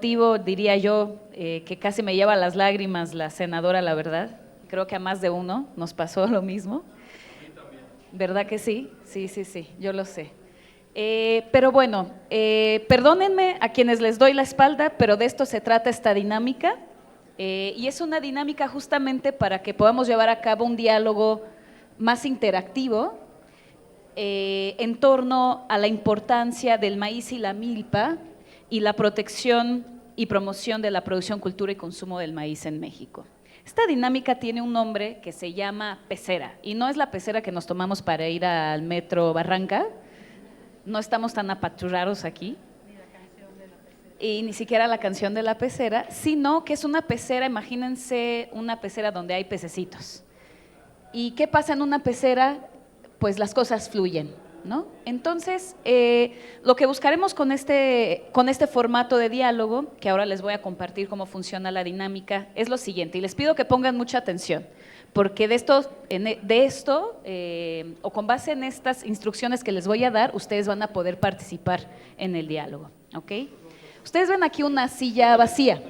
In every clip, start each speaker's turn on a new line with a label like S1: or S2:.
S1: Diría yo, que casi me lleva a las lágrimas la senadora, la verdad. Creo que a más de uno nos pasó lo mismo. ¿Verdad que sí? Sí, yo lo sé. Pero bueno, perdónenme a quienes les doy la espalda, pero de esto se trata esta dinámica. Y es una dinámica justamente para que podamos llevar a cabo un diálogo más interactivo en torno a la importancia del maíz y la milpa y la protección y promoción de la producción, cultura y consumo del maíz en México. Esta dinámica tiene un nombre que se llama pecera, y no es la pecera que nos tomamos para ir al metro Barranca, no estamos tan apachurrados aquí, y ni siquiera la canción de la pecera, sino que es una pecera, imagínense una pecera donde hay pececitos. ¿Y qué pasa en una pecera? Pues las cosas fluyen, ¿no? Entonces, lo que buscaremos con este formato de diálogo, que ahora les voy a compartir cómo funciona la dinámica, es lo siguiente, y les pido que pongan mucha atención, porque de esto, o con base en estas instrucciones que les voy a dar, ustedes van a poder participar en el diálogo, ¿ok? Ustedes ven aquí una silla vacía,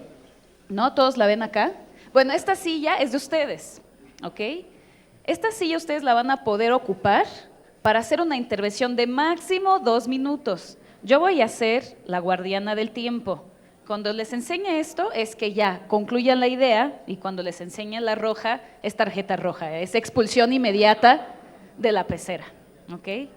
S1: ¿no? ¿Todos la ven acá? Bueno, esta silla es de ustedes, ¿ok? Esta silla ustedes la van a poder ocupar para hacer una intervención de máximo 2 minutos. Yo voy a ser la guardiana del tiempo. Cuando les enseñe esto es que ya concluyan la idea, y cuando les enseñe la roja es tarjeta roja, es expulsión inmediata de la pecera, ¿ok?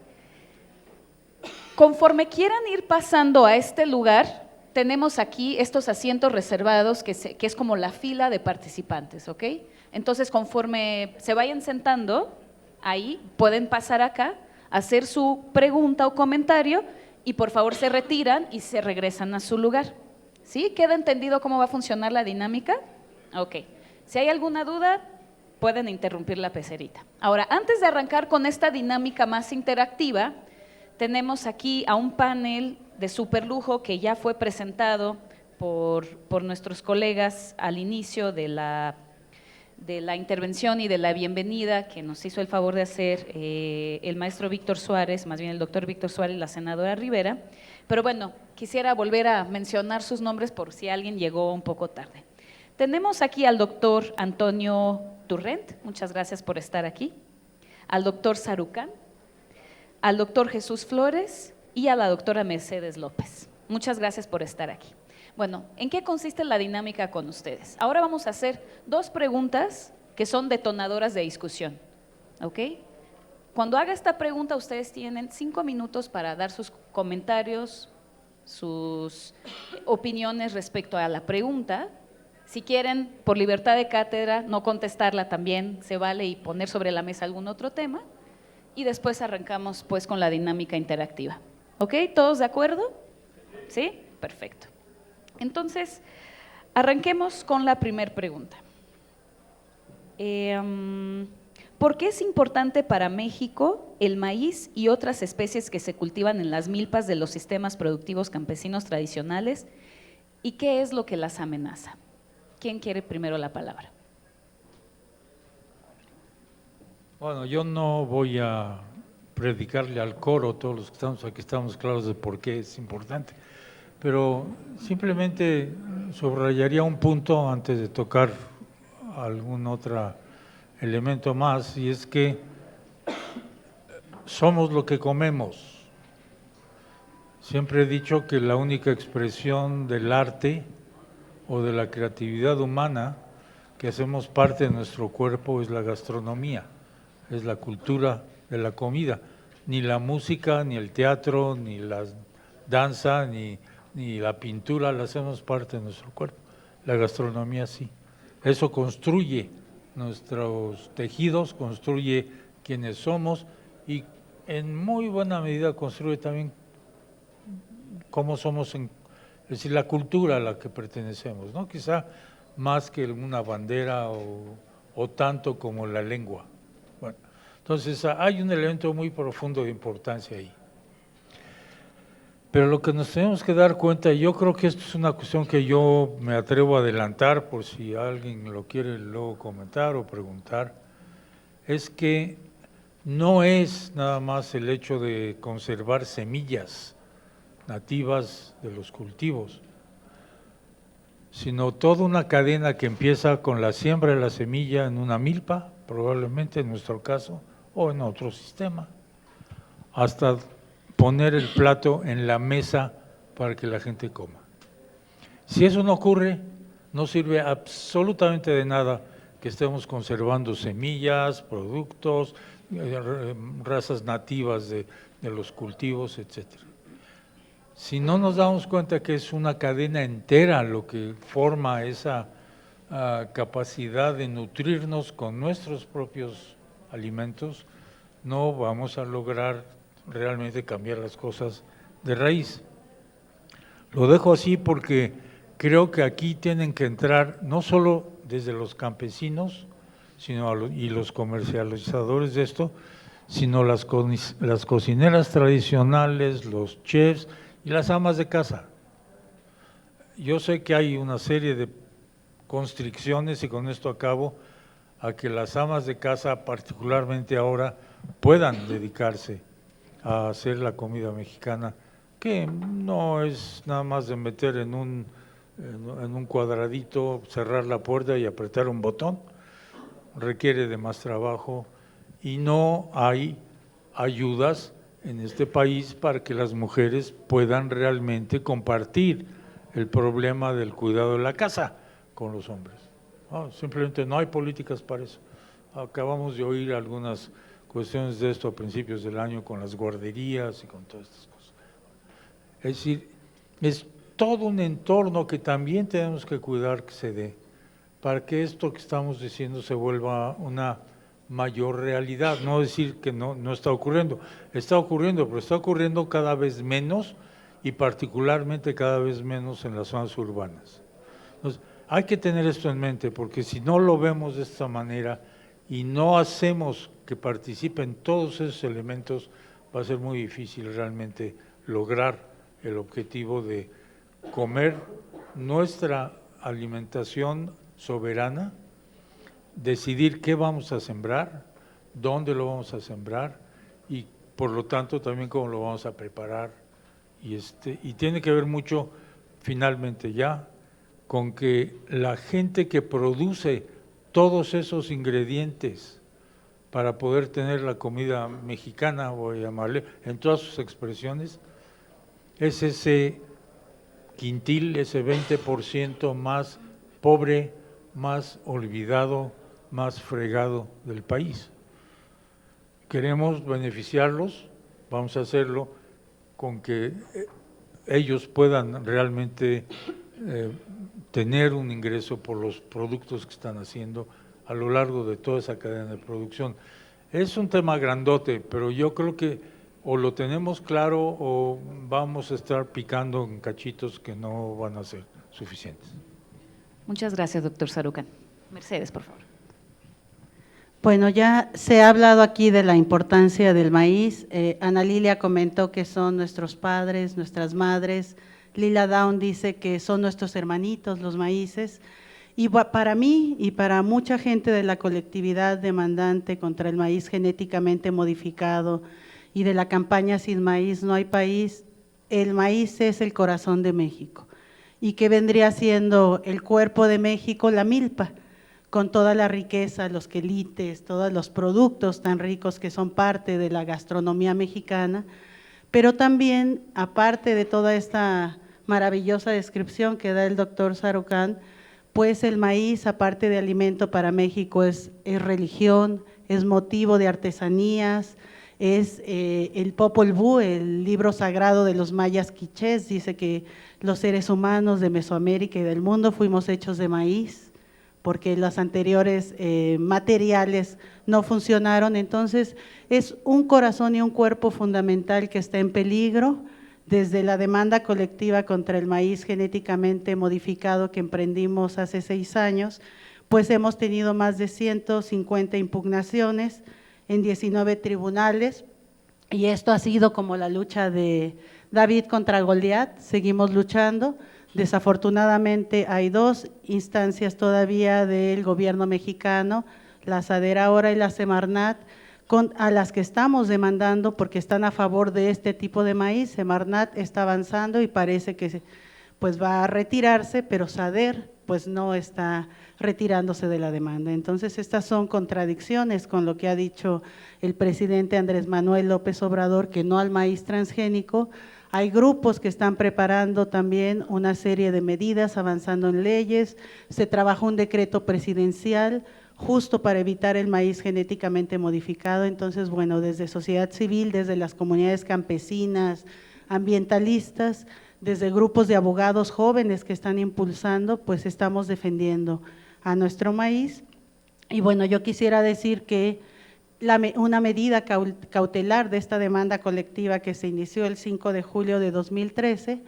S1: Conforme quieran ir pasando a este lugar, tenemos aquí estos asientos reservados que es como la fila de participantes, ¿ok? Entonces, conforme se vayan sentando, ahí pueden pasar acá, hacer su pregunta o comentario y por favor se retiran y se regresan a su lugar. ¿Sí? ¿Queda entendido cómo va a funcionar la dinámica? Ok. Si hay alguna duda, pueden interrumpir la pecerita. Ahora, antes de arrancar con esta dinámica más interactiva, tenemos aquí a un panel de super lujo que ya fue presentado por nuestros colegas al inicio de la intervención y de la bienvenida que nos hizo el favor de hacer el maestro Víctor Suárez, más bien el doctor Víctor Suárez y la senadora Rivera. Pero bueno, quisiera volver a mencionar sus nombres por si alguien llegó un poco tarde. Tenemos aquí al doctor Antonio Turrent, muchas gracias por estar aquí, al doctor Sarucán, al doctor Jesús Flores y a la doctora Mercedes López. Muchas gracias por estar aquí. Bueno, ¿en qué consiste la dinámica con ustedes? Ahora vamos a hacer 2 preguntas que son detonadoras de discusión, ¿ok? Cuando haga esta pregunta, ustedes tienen 5 minutos para dar sus comentarios, sus opiniones respecto a la pregunta. Si quieren, por libertad de cátedra, no contestarla también se vale y poner sobre la mesa algún otro tema. Y después arrancamos pues con la dinámica interactiva. ¿Ok? ¿Todos de acuerdo? ¿Sí? Perfecto. Entonces, arranquemos con la primera pregunta. ¿Por qué es importante para México el maíz y otras especies que se cultivan en las milpas de los sistemas productivos campesinos tradicionales? ¿Y qué es lo que las amenaza? ¿Quién quiere primero la palabra?
S2: Bueno, yo no voy a predicarle al coro, todos los que estamos aquí estamos claros de por qué es importante, pero simplemente subrayaría un punto antes de tocar algún otro elemento más, y es que somos lo que comemos. Siempre he dicho que la única expresión del arte o de la creatividad humana que hacemos parte de nuestro cuerpo es la gastronomía. Es la cultura de la comida, ni la música, ni el teatro, ni la danza, ni la pintura la hacemos parte de nuestro cuerpo, la gastronomía sí. Eso construye nuestros tejidos, construye quienes somos y en muy buena medida construye también cómo somos, es decir, la cultura a la que pertenecemos, ¿no? Quizá más que una bandera o tanto como la lengua. Bueno, entonces hay un elemento muy profundo de importancia ahí. Pero lo que nos tenemos que dar cuenta, y yo creo que esto es una cuestión que yo me atrevo a adelantar por si alguien lo quiere luego comentar o preguntar, es que no es nada más el hecho de conservar semillas nativas de los cultivos. sino toda una cadena que empieza con la siembra de la semilla en una milpa, probablemente en nuestro caso, o en otro sistema, hasta poner el plato en la mesa para que la gente coma. Si eso no ocurre, no sirve absolutamente de nada que estemos conservando semillas, productos, razas nativas de los cultivos, etcétera. Si no nos damos cuenta que es una cadena entera lo que forma esa capacidad de nutrirnos con nuestros propios alimentos, no vamos a lograr realmente cambiar las cosas de raíz. Lo dejo así porque creo que aquí tienen que entrar no solo desde los campesinos y los comercializadores de esto, sino las cocineras tradicionales, los chefs y las amas de casa. Yo sé que hay una serie de constricciones, y con esto acabo, a que las amas de casa, particularmente ahora, puedan dedicarse a hacer la comida mexicana, que no es nada más de meter en un cuadradito, cerrar la puerta y apretar un botón, requiere de más trabajo y no hay ayudas en este país para que las mujeres puedan realmente compartir el problema del cuidado de la casa con los hombres. Simplemente no hay políticas para eso. Acabamos de oír algunas cuestiones de esto a principios del año con las guarderías y con todas estas cosas. Es decir, es todo un entorno que también tenemos que cuidar que se dé para que esto que estamos diciendo se vuelva una mayor realidad. No decir que no está ocurriendo, pero está ocurriendo cada vez menos y particularmente cada vez menos en las zonas urbanas. Entonces, hay que tener esto en mente, porque si no lo vemos de esta manera y no hacemos que participen todos esos elementos, va a ser muy difícil realmente lograr el objetivo de comer nuestra alimentación soberana, decidir qué vamos a sembrar, dónde lo vamos a sembrar y por lo tanto también cómo lo vamos a preparar. Y tiene que ver mucho, finalmente ya, con que la gente que produce todos esos ingredientes para poder tener la comida mexicana, voy a llamarle, en todas sus expresiones, es ese quintil, ese 20% más pobre, más olvidado, más fregado del país. Queremos beneficiarlos, vamos a hacerlo con que ellos puedan realmente tener un ingreso por los productos que están haciendo a lo largo de toda esa cadena de producción. Es un tema grandote, pero yo creo que o lo tenemos claro o vamos a estar picando en cachitos que no van a ser suficientes.
S1: Muchas gracias, doctor Sarucán. Mercedes, por favor.
S3: Bueno, ya se ha hablado aquí de la importancia del maíz. Ana Lilia comentó que son nuestros padres, nuestras madres. Lila Down dice que son nuestros hermanitos los maíces. Y para mí y para mucha gente de la colectividad demandante contra el maíz genéticamente modificado y de la campaña Sin Maíz No Hay País, el maíz es el corazón de México y que vendría siendo el cuerpo de México, la milpa, con toda la riqueza, los quelites, todos los productos tan ricos que son parte de la gastronomía mexicana, pero también, aparte de toda esta maravillosa descripción que da el doctor Sarucán, pues el maíz, aparte de alimento para México, es religión, es motivo de artesanías, es el Popol Vuh, el libro sagrado de los mayas quichés, dice que los seres humanos de Mesoamérica y del mundo fuimos hechos de maíz, porque los anteriores materiales no funcionaron. Entonces es un corazón y un cuerpo fundamental que está en peligro. Desde la demanda colectiva contra el maíz genéticamente modificado que emprendimos hace 6 años, pues hemos tenido más de 150 impugnaciones en 19 tribunales, y esto ha sido como la lucha de David contra Goliat. Seguimos luchando. Desafortunadamente hay 2 instancias todavía del gobierno mexicano, la SADER ahora y la Semarnat, a las que estamos demandando porque están a favor de este tipo de maíz. Semarnat está avanzando y parece que pues va a retirarse, pero SADER pues no está retirándose de la demanda. Entonces, estas son contradicciones con lo que ha dicho el presidente Andrés Manuel López Obrador, que no al maíz transgénico. Hay grupos que están preparando también una serie de medidas, avanzando en leyes, se trabajó un decreto presidencial justo para evitar el maíz genéticamente modificado. Entonces, bueno, desde sociedad civil, desde las comunidades campesinas, ambientalistas, desde grupos de abogados jóvenes que están impulsando, pues estamos defendiendo a nuestro maíz. Y bueno, yo quisiera decir que una medida cautelar de esta demanda colectiva que se inició el 5 de julio de 2013,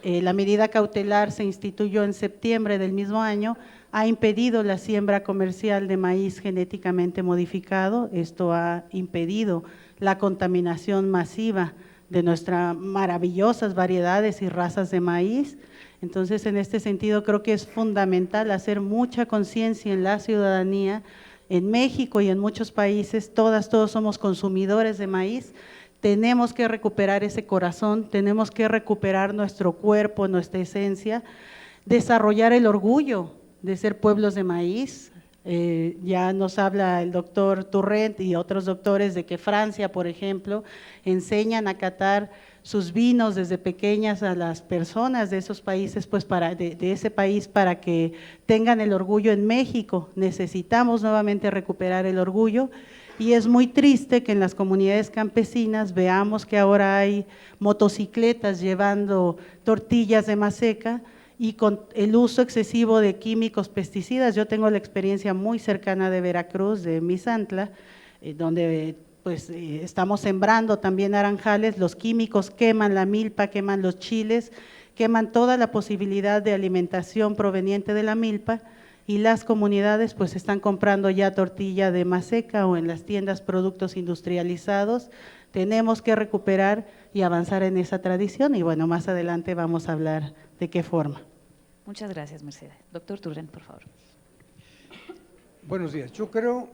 S3: la medida cautelar se instituyó en septiembre del mismo año, ha impedido la siembra comercial de maíz genéticamente modificado. Esto ha impedido la contaminación masiva de nuestras maravillosas variedades y razas de maíz. Entonces, en este sentido, creo que es fundamental hacer mucha conciencia en la ciudadanía. En México y en muchos países, todos somos consumidores de maíz. Tenemos que recuperar ese corazón, tenemos que recuperar nuestro cuerpo, nuestra esencia, desarrollar el orgullo de ser pueblos de maíz. Ya nos habla el doctor Turrent y otros doctores de que Francia, por ejemplo, enseñan a catar sus vinos desde pequeñas a las personas de esos países, pues de ese país, para que tengan el orgullo. En México necesitamos nuevamente recuperar el orgullo, y es muy triste que en las comunidades campesinas veamos que ahora hay motocicletas llevando tortillas de maseca y con el uso excesivo de químicos, pesticidas. Yo tengo la experiencia muy cercana de Veracruz, de Misantla, donde pues estamos sembrando también naranjales. Los químicos queman la milpa, queman los chiles, queman toda la posibilidad de alimentación proveniente de la milpa, y las comunidades pues están comprando ya tortilla de maseca o en las tiendas productos industrializados. Tenemos que recuperar y avanzar en esa tradición, y bueno, más adelante vamos a hablar de qué forma.
S1: Muchas gracias, Mercedes. Doctor Turrent, por favor.
S4: Buenos días. Yo creo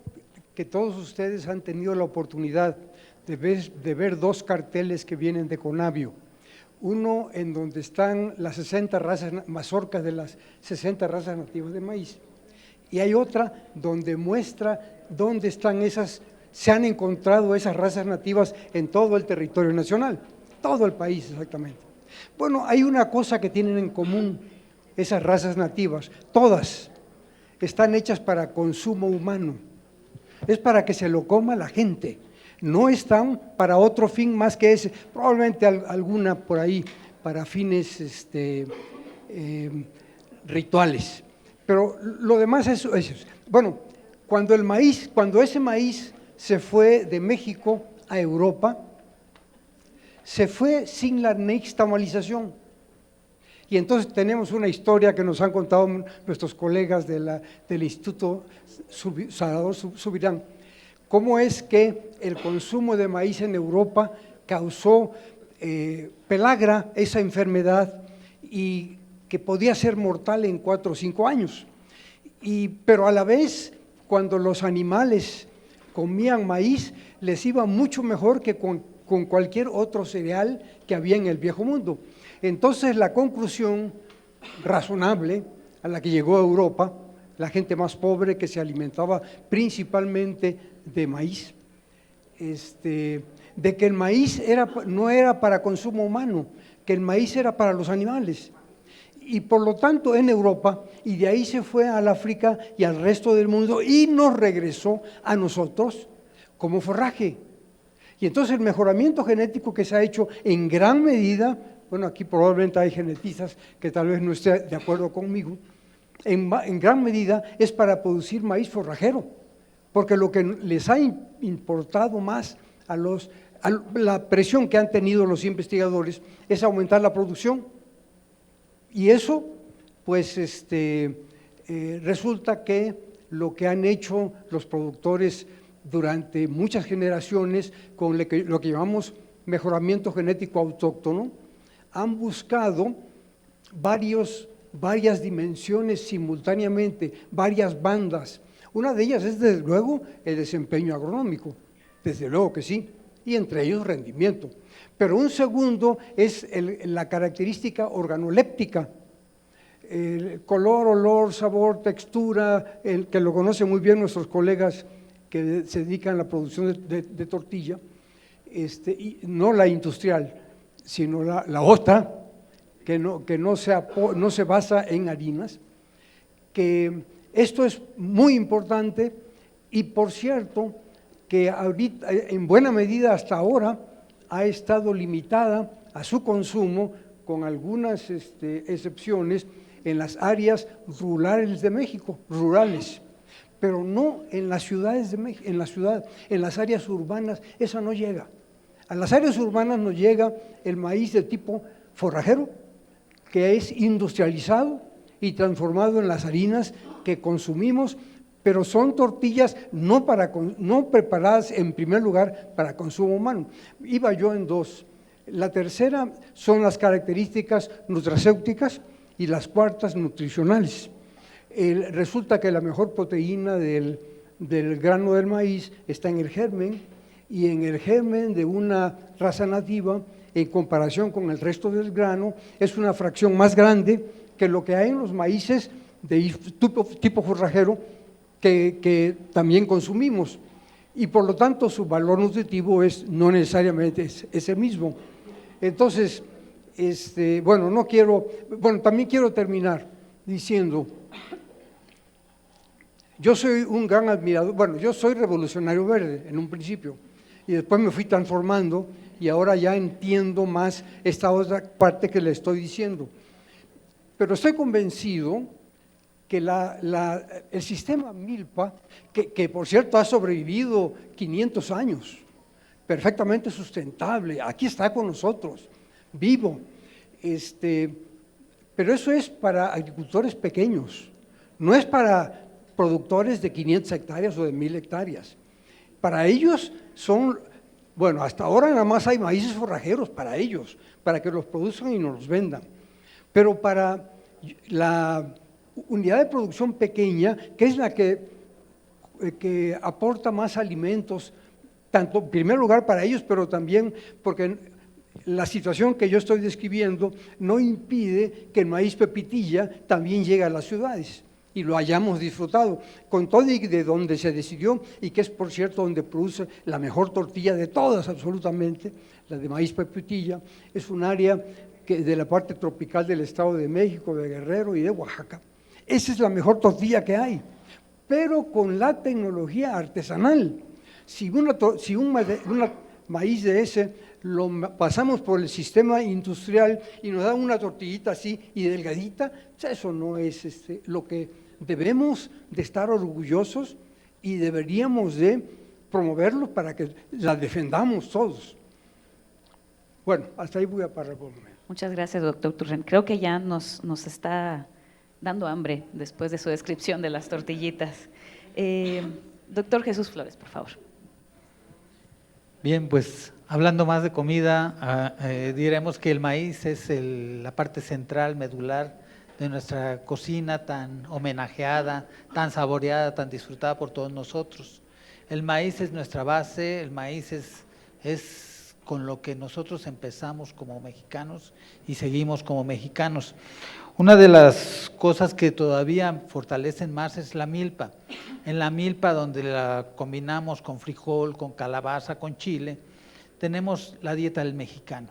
S4: que todos ustedes han tenido la oportunidad de ver dos carteles que vienen de Conavio. Uno en donde están las 60 razas, mazorcas de las 60 razas nativas de maíz, y hay otra donde muestra dónde están se han encontrado esas razas nativas en todo el territorio nacional, todo el país exactamente. Bueno, hay una cosa que tienen en común esas razas nativas, todas están hechas para consumo humano, es para que se lo coma la gente. No están para otro fin más que ese, probablemente alguna por ahí para fines rituales, pero lo demás es eso. Bueno, cuando ese maíz se fue de México a Europa, se fue sin la nixtamalización. Y entonces tenemos una historia que nos han contado nuestros colegas del Instituto Salvador Subirán. ¿Cómo es que el consumo de maíz en Europa causó pelagra, esa enfermedad, y que podía ser mortal en 4 o 5 años? Pero a la vez, cuando los animales comían maíz, les iba mucho mejor que con cualquier otro cereal que había en el viejo mundo. Entonces, la conclusión razonable a la que llegó Europa, la gente más pobre que se alimentaba principalmente de maíz, de que el maíz no era para consumo humano, que el maíz era para los animales. Y por lo tanto en Europa, y de ahí se fue al África y al resto del mundo, y nos regresó a nosotros como forraje. Y entonces el mejoramiento genético que se ha hecho en gran medida, bueno, aquí probablemente hay genetistas que tal vez no estén de acuerdo conmigo, en gran medida es para producir maíz forrajero, porque lo que les ha importado más la presión que han tenido los investigadores es aumentar la producción, y eso pues resulta que lo que han hecho los productores durante muchas generaciones con lo que llamamos mejoramiento genético autóctono, han buscado varias dimensiones simultáneamente, varias bandas. Una de ellas es desde luego el desempeño agronómico, desde luego que sí, y entre ellos rendimiento. Pero un segundo es la característica organoléptica. el color, olor, sabor, textura, que lo conocen muy bien nuestros colegas que se dedican a la producción de tortilla, y no la industrial, sino la otra, que no se basa en harinas, que esto es muy importante y, por cierto, que ahorita, en buena medida hasta ahora, ha estado limitada a su consumo, con algunas excepciones, en las áreas rurales de México, rurales, pero no en las ciudades de México, en las áreas urbanas, eso no llega. A las áreas urbanas nos llega el maíz de tipo forrajero, que es industrializado y transformado en las harinas que consumimos, pero son tortillas no preparadas en primer lugar para consumo humano. Iba yo en dos. La tercera son las características nutracéuticas y las cuartas nutricionales. Resulta que la mejor proteína del grano del maíz está en el germen, y en el germen de una raza nativa, en comparación con el resto del grano, es una fracción más grande que lo que hay en los maíces de tipo forrajero que también consumimos, y por lo tanto su valor nutritivo no necesariamente es el mismo. Entonces, también quiero terminar diciendo, yo soy un gran admirador, yo soy revolucionario verde en un principio, y después me fui transformando y ahora ya entiendo más esta otra parte que le estoy diciendo. Pero estoy convencido que el sistema Milpa, que por cierto ha sobrevivido 500 años, perfectamente sustentable, aquí está con nosotros, vivo, pero eso es para agricultores pequeños, no es para productores de 500 hectáreas o de 1000 hectáreas. Para ellos hasta ahora nada más hay maíces forrajeros para ellos, para que los produzcan y nos los vendan. Pero para la unidad de producción pequeña, que es la que aporta más alimentos, tanto en primer lugar para ellos, pero también porque la situación que yo estoy describiendo no impide que el maíz pepitilla también llegue a las ciudades y lo hayamos disfrutado, con todo y de donde se decidió, y que es, por cierto, donde produce la mejor tortilla de todas, absolutamente, la de maíz pepitilla. Es un área de la parte tropical del Estado de México, de Guerrero y de Oaxaca. Esa es la mejor tortilla que hay, pero con la tecnología artesanal. Si un maíz de ese lo pasamos por el sistema industrial y nos da una tortillita así y delgadita, eso no es lo que debemos de estar orgullosos, y deberíamos de promoverlo para que la defendamos todos. Bueno, hasta ahí voy a parar por el momento.
S1: Muchas gracias, doctor Turren. Creo que ya nos está dando hambre después de su descripción de las tortillitas. Doctor Jesús Flores, por favor.
S5: Bien, pues hablando más de comida, diremos que el maíz es la parte central, medular de nuestra cocina, tan homenajeada, tan saboreada, tan disfrutada por todos nosotros. El maíz es nuestra base, el maíz es con lo que nosotros empezamos como mexicanos y seguimos como mexicanos. Una de las cosas que todavía fortalecen más es la milpa. En la milpa, donde la combinamos con frijol, con calabaza, con chile, tenemos la dieta del mexicano.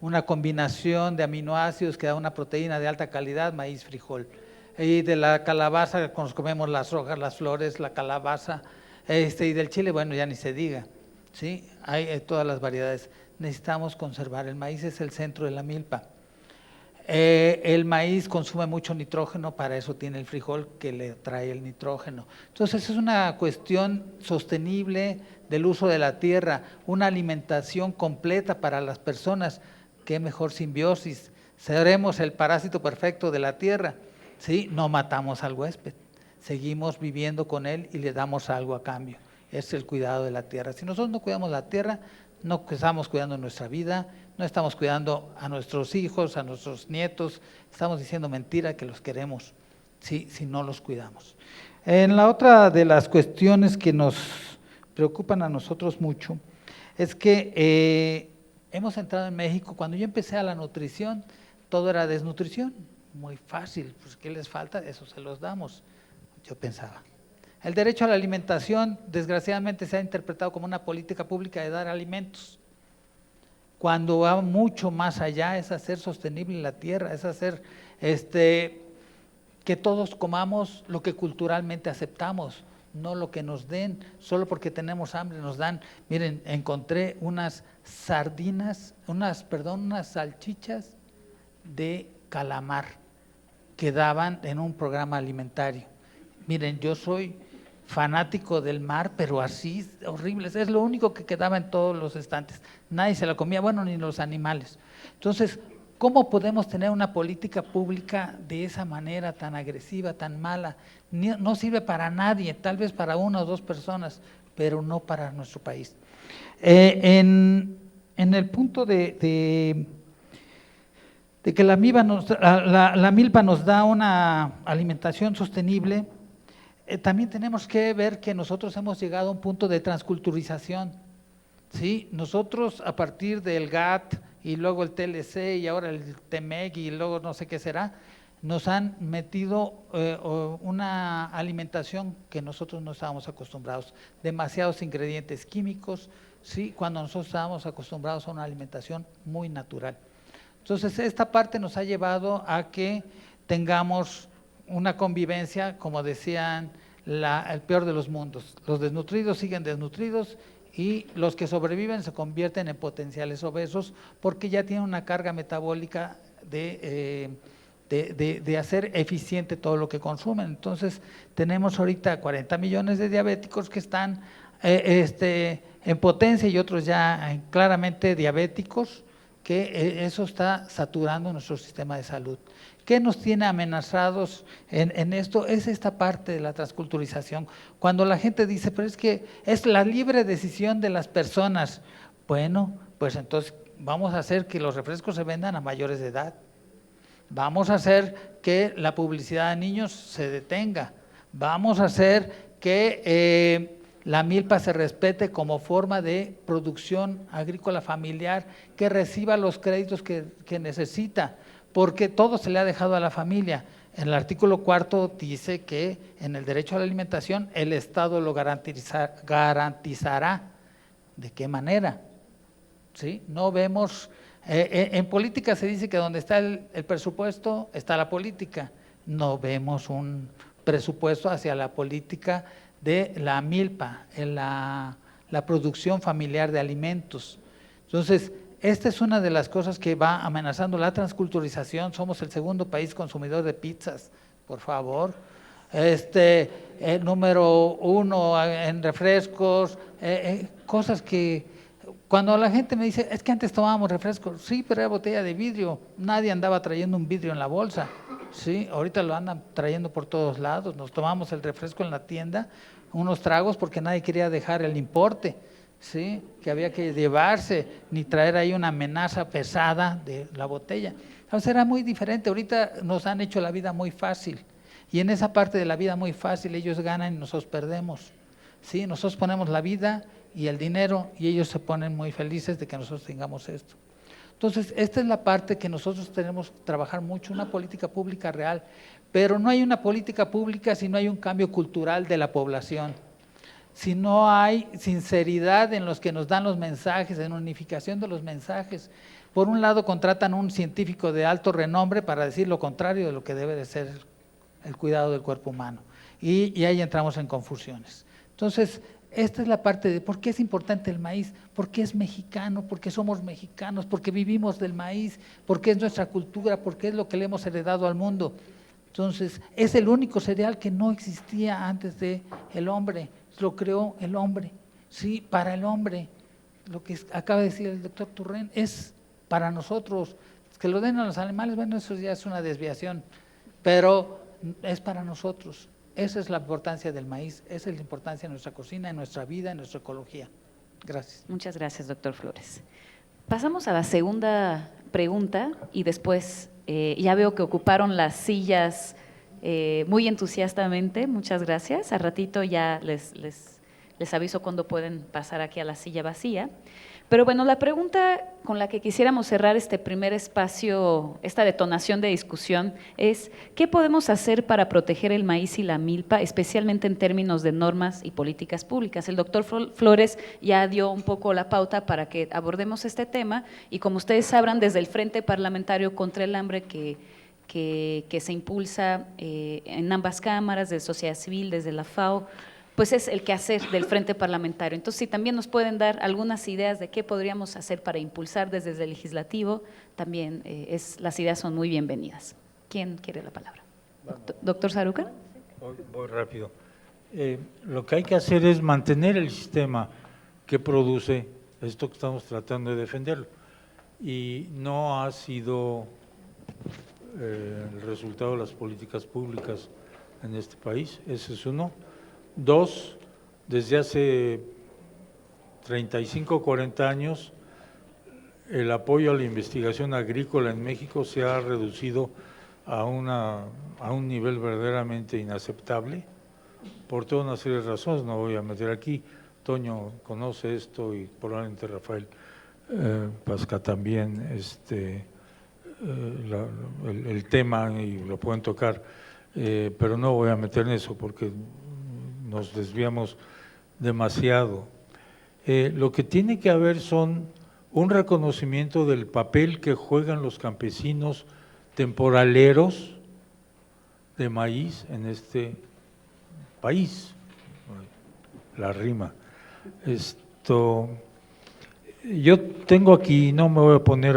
S5: Una combinación de aminoácidos que da una proteína de alta calidad, maíz, frijol. Y de la calabaza nos comemos las hojas, las flores, la calabaza, y del chile, bueno, ya ni se diga, ¿sí? Hay todas las variedades. Necesitamos conservar, el maíz es el centro de la milpa. El maíz consume mucho nitrógeno, para eso tiene el frijol que le trae el nitrógeno. Entonces es una cuestión sostenible del uso de la tierra, una alimentación completa para las personas. Qué mejor simbiosis, seremos el parásito perfecto de la tierra, ¿sí? No matamos al huésped, seguimos viviendo con él y le damos algo a cambio. Es el cuidado de la tierra. Si nosotros no cuidamos la tierra, no estamos cuidando nuestra vida, no estamos cuidando a nuestros hijos, a nuestros nietos, estamos diciendo mentira que los queremos, ¿sí? Si no los cuidamos. En la otra de las cuestiones que nos preocupan a nosotros mucho es que hemos entrado en México, cuando yo empecé a la nutrición, todo era desnutrición, muy fácil, pues ¿qué les falta? Eso se los damos, yo pensaba. El derecho a la alimentación, desgraciadamente, se ha interpretado como una política pública de dar alimentos, cuando va mucho más allá, es hacer sostenible la tierra, es hacer que todos comamos lo que culturalmente aceptamos, no lo que nos den, solo porque tenemos hambre nos dan. Miren, encontré unas unas salchichas de calamar que daban en un programa alimentario. Miren, yo soy fanático del mar, pero así horribles, es lo único que quedaba en todos los estantes, nadie se la comía, bueno, ni los animales. Entonces, ¿cómo podemos tener una política pública de esa manera tan agresiva, tan mala? No sirve para nadie, tal vez para una o dos personas, pero no para nuestro país. En el punto de que la milpa nos da una alimentación sostenible, también tenemos que ver que nosotros hemos llegado a un punto de transculturización, ¿sí? Nosotros a partir del GATT y luego el TLC y ahora el TEMEC y luego no sé qué será, nos han metido una alimentación que nosotros no estábamos acostumbrados, demasiados ingredientes químicos, ¿sí? Cuando nosotros estábamos acostumbrados a una alimentación muy natural. Entonces esta parte nos ha llevado a que tengamos una convivencia, como decían, el peor de los mundos. Los desnutridos siguen desnutridos y los que sobreviven se convierten en potenciales obesos porque ya tienen una carga metabólica de hacer eficiente todo lo que consumen. Entonces tenemos ahorita 40 millones de diabéticos que están en potencia y otros ya claramente diabéticos, que eso está saturando nuestro sistema de salud. ¿Qué nos tiene amenazados en esto? Es esta parte de la transculturización. Cuando la gente dice, pero es que es la libre decisión de las personas. Bueno, pues entonces vamos a hacer que los refrescos se vendan a mayores de edad. Vamos a hacer que la publicidad de niños se detenga. Vamos a hacer que la milpa se respete como forma de producción agrícola familiar, que reciba los créditos que necesita, porque todo se le ha dejado a la familia. En el artículo 4 dice que en el derecho a la alimentación el Estado lo garantizará. ¿De qué manera? ¿Sí? No vemos, en política se dice que donde está el presupuesto está la política. No vemos un presupuesto hacia la política de la milpa, en la producción familiar de alimentos. Entonces, esta es una de las cosas que va amenazando la transculturización. Somos el segundo país consumidor de pizzas, por favor. El número 1 en refrescos, cosas que cuando la gente me dice, es que antes tomábamos refrescos, sí, pero era botella de vidrio, nadie andaba trayendo un vidrio en la bolsa, sí, ahorita lo andan trayendo por todos lados, nos tomamos el refresco en la tienda, unos tragos porque nadie quería dejar el importe, ¿sí? Que había que llevarse, ni traer ahí una amenaza pesada de la botella. Entonces era muy diferente, ahorita nos han hecho la vida muy fácil, y en esa parte de la vida muy fácil ellos ganan y nosotros perdemos, ¿sí? Nosotros ponemos la vida y el dinero y ellos se ponen muy felices de que nosotros tengamos esto. Entonces, esta es la parte que nosotros tenemos que trabajar mucho, una política pública real, pero no hay una política pública si no hay un cambio cultural de la población, si no hay sinceridad en los que nos dan los mensajes, en unificación de los mensajes. Por un lado contratan un científico de alto renombre para decir lo contrario de lo que debe de ser el cuidado del cuerpo humano, y ahí entramos en confusiones. Entonces, esta es la parte de por qué es importante el maíz, porque es mexicano, porque somos mexicanos, porque vivimos del maíz, porque es nuestra cultura, porque es lo que le hemos heredado al mundo. Entonces, es el único cereal que no existía antes de el hombre, lo creó el hombre, sí, para el hombre. Lo que acaba de decir el doctor Turren es para nosotros, que lo den a los animales, bueno, eso ya es una desviación, pero es para nosotros. Esa es la importancia del maíz, esa es la importancia de nuestra cocina, en nuestra vida, en nuestra ecología. Gracias.
S1: Muchas gracias, doctor Flores. Pasamos a la segunda pregunta y después ya veo que ocuparon las sillas muy entusiastamente, muchas gracias. Al ratito ya les aviso cuándo pueden pasar aquí a la silla vacía. Pero bueno, la pregunta con la que quisiéramos cerrar este primer espacio, esta detonación de discusión, es ¿qué podemos hacer para proteger el maíz y la milpa, especialmente en términos de normas y políticas públicas? El doctor Flores ya dio un poco la pauta para que abordemos este tema y como ustedes sabrán, desde el Frente Parlamentario contra el Hambre que se impulsa en ambas cámaras, de sociedad civil, desde la FAO, pues es el quehacer del Frente Parlamentario. Entonces, si también nos pueden dar algunas ideas de qué podríamos hacer para impulsar desde el legislativo, también las ideas son muy bienvenidas. ¿Quién quiere la palabra? ¿Doctor Saruca?
S2: Voy rápido. Lo que hay que hacer es mantener el sistema que produce esto que estamos tratando de defenderlo. Y no ha sido el resultado de las políticas públicas en este país, ese es uno. Dos, desde hace 35 o 40 años, el apoyo a la investigación agrícola en México se ha reducido a un nivel verdaderamente inaceptable, por toda una serie de razones, no voy a meter aquí. Toño conoce esto y probablemente Rafael Pasca también, el tema y lo pueden tocar, pero no voy a meter en eso porque nos desviamos demasiado. Lo que tiene que haber son un reconocimiento del papel que juegan los campesinos temporaleros de maíz en este país, la rima. Yo tengo aquí, no me voy a poner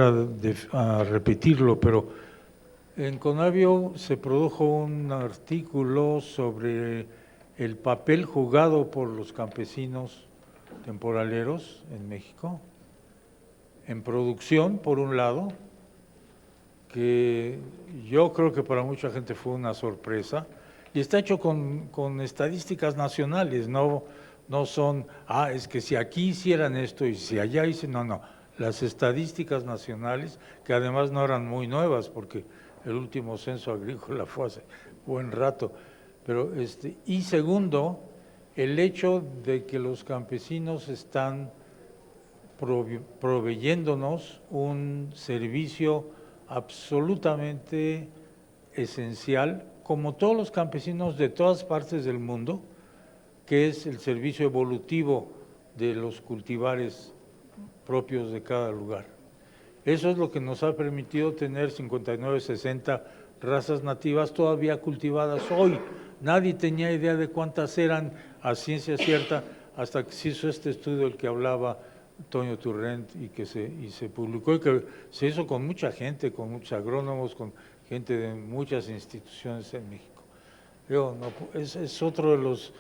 S2: a repetirlo, pero en Conavio se produjo un artículo sobre el papel jugado por los campesinos temporaleros en México, en producción, por un lado, que yo creo que para mucha gente fue una sorpresa, y está hecho con estadísticas nacionales, no son, es que si aquí hicieran esto y si allá hicieran, no, las estadísticas nacionales, que además no eran muy nuevas, porque el último censo agrícola fue hace buen rato, pero y segundo, el hecho de que los campesinos están proveyéndonos un servicio absolutamente esencial, como todos los campesinos de todas partes del mundo, que es el servicio evolutivo de los cultivares propios de cada lugar. Eso es lo que nos ha permitido tener 59, 60 razas nativas todavía cultivadas hoy. Nadie tenía idea de cuántas eran a ciencia cierta hasta que se hizo este estudio del que hablaba Toño Turrent y se publicó y que se hizo con mucha gente, con muchos agrónomos, con gente de muchas instituciones en México. Es otro de los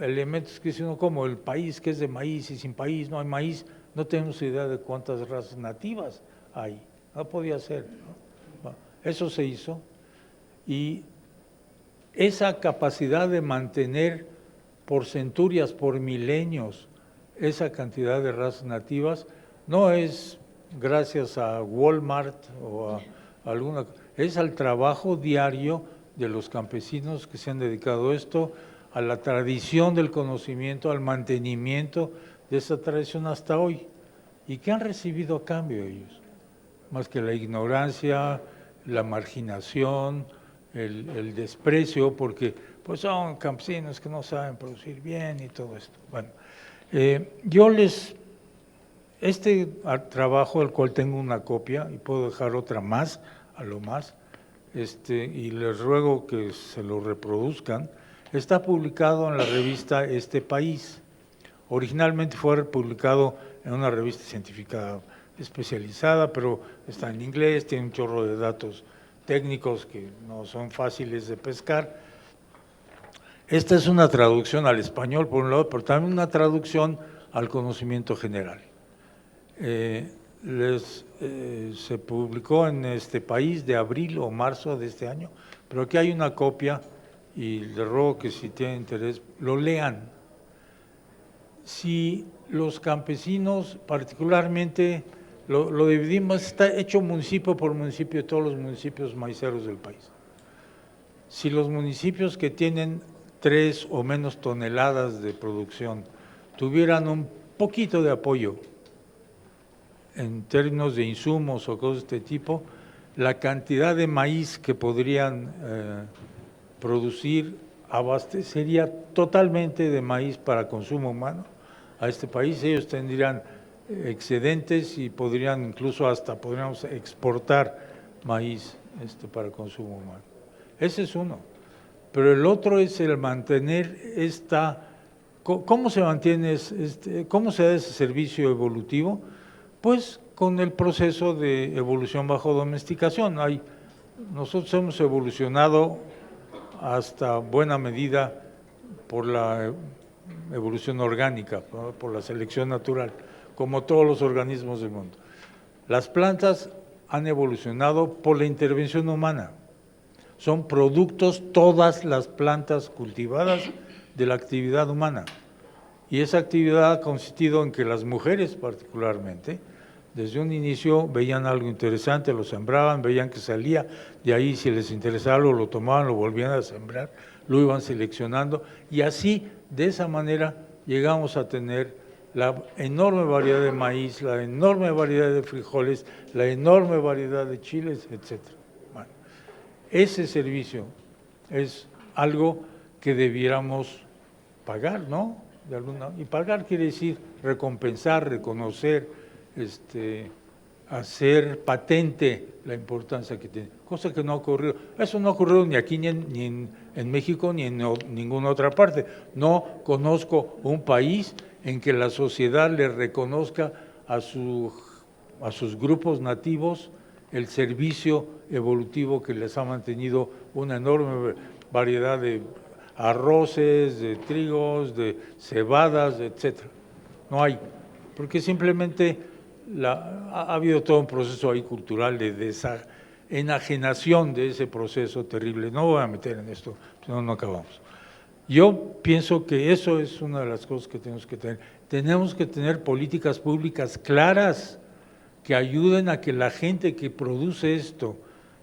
S2: elementos que dice uno, como el país que es de maíz y sin país no hay maíz, no tenemos idea de cuántas razas nativas hay, no podía ser, ¿no? Bueno, eso se hizo y esa capacidad de mantener por centurias, por milenios, esa cantidad de razas nativas no es gracias a Walmart o a alguna, es al trabajo diario de los campesinos que se han dedicado a esto, a la tradición del conocimiento, al mantenimiento de esa tradición hasta hoy. ¿Y qué han recibido a cambio ellos? Más que la ignorancia, la marginación, el desprecio, porque pues son campesinos que no saben producir bien y todo esto. Bueno, este trabajo, del cual tengo una copia y puedo dejar otra más, a lo más, y les ruego que se lo reproduzcan, está publicado en la revista Este País. Originalmente fue publicado en una revista científica especializada, pero está en inglés, tiene un chorro de datos técnicos que no son fáciles de pescar. Esta es una traducción al español, por un lado, pero también una traducción al conocimiento general. Se publicó en Este País de abril o marzo de este año, pero aquí hay una copia y les ruego que si tienen interés lo lean. Si los campesinos, particularmente, lo dividimos, está hecho municipio por municipio, todos los municipios maiceros del país. Si los municipios que tienen 3 o menos toneladas de producción tuvieran un poquito de apoyo en términos de insumos o cosas de este tipo, la cantidad de maíz que podrían producir abastecería totalmente de maíz para consumo humano a este país. Ellos tendrían excedentes y podrían incluso podríamos exportar maíz para consumo humano. Ese es uno. Pero el otro es el mantener ¿cómo se mantiene, cómo se da ese servicio evolutivo? Pues con el proceso de evolución bajo domesticación. Nosotros hemos evolucionado hasta buena medida por la evolución orgánica, ¿no? Por la selección natural, como todos los organismos del mundo. Las plantas han evolucionado por la intervención humana. Son productos todas las plantas cultivadas de la actividad humana. Y esa actividad ha consistido en que las mujeres particularmente, desde un inicio veían algo interesante, lo sembraban, veían que salía, de ahí si les interesaba lo tomaban, lo volvían a sembrar, lo iban seleccionando y así, de esa manera, llegamos a tener la enorme variedad de maíz, la enorme variedad de frijoles, la enorme variedad de chiles, etc. Bueno, ese servicio es algo que debiéramos pagar, ¿no? Y pagar quiere decir recompensar, reconocer, hacer patente la importancia que tiene, cosa que no ha ocurrido. Eso no ha ocurrido ni aquí, ni en México, ni en ninguna otra parte. No conozco un país en que la sociedad le reconozca a sus grupos nativos el servicio evolutivo que les ha mantenido una enorme variedad de arroces, de trigos, de cebadas, etcétera. No hay, porque simplemente ha habido todo un proceso ahí cultural de enajenación de ese proceso terrible. No voy a meter en esto, si no, no acabamos. Yo pienso que eso es una de las cosas que tenemos que tener. Tenemos que tener políticas públicas claras que ayuden a que la gente que produce esto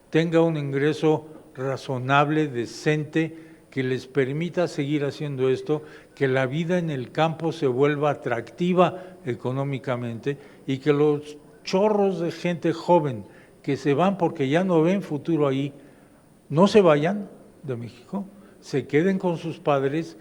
S2: tenga un ingreso razonable, decente, que les permita seguir haciendo esto, que la vida en el campo se vuelva atractiva económicamente y que los chorros de gente joven que se van porque ya no ven futuro ahí, no se vayan de México, se queden con sus padres,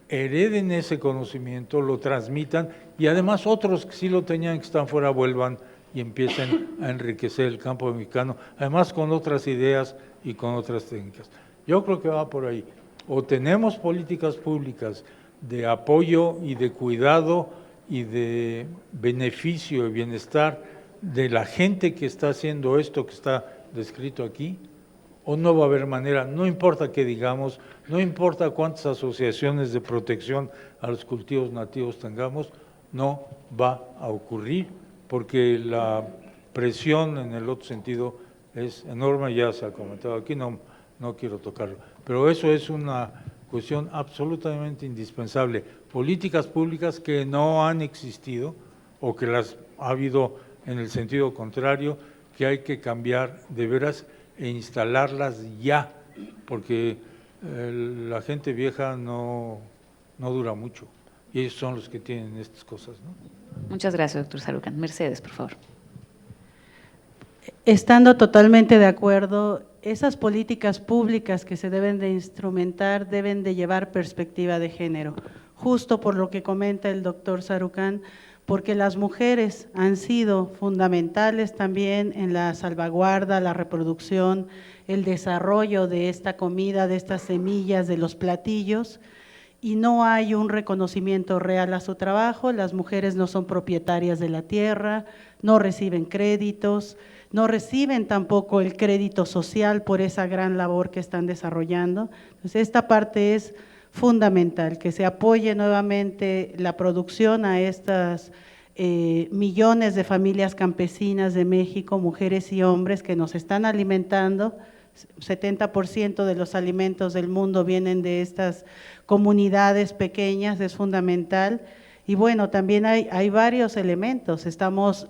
S2: hereden ese conocimiento, lo transmitan y además otros que sí lo tenían que están fuera vuelvan y empiecen a enriquecer el campo mexicano, además con otras ideas y con otras técnicas. Yo creo que va por ahí. O tenemos políticas públicas de apoyo y de cuidado y de beneficio y bienestar de la gente que está haciendo esto que está descrito aquí, o no va a haber manera, no importa qué digamos, no importa cuántas asociaciones de protección a los cultivos nativos tengamos, no va a ocurrir, porque la presión en el otro sentido es enorme, ya se ha comentado aquí, no quiero tocarlo, pero eso es una cuestión absolutamente indispensable. Políticas públicas que no han existido o que las ha habido en el sentido contrario, que hay que cambiar de veras e instalarlas ya, porque la gente vieja no dura mucho y ellos son los que tienen estas cosas, ¿no?
S1: Muchas gracias, doctor Sarucán. Mercedes, por favor.
S3: Estando totalmente de acuerdo, esas políticas públicas que se deben de instrumentar deben de llevar perspectiva de género, justo por lo que comenta el doctor Sarucán, porque las mujeres han sido fundamentales también en la salvaguarda, la reproducción, el desarrollo de esta comida, de estas semillas, de los platillos, y no hay un reconocimiento real a su trabajo. Las mujeres no son propietarias de la tierra, no reciben créditos, no reciben tampoco el crédito social por esa gran labor que están desarrollando. Entonces, esta parte es fundamental, que se apoye nuevamente la producción a estas millones de familias campesinas de México, mujeres y hombres que nos están alimentando. 70% de los alimentos del mundo vienen de estas comunidades pequeñas, es fundamental. Y bueno, también hay varios elementos, estamos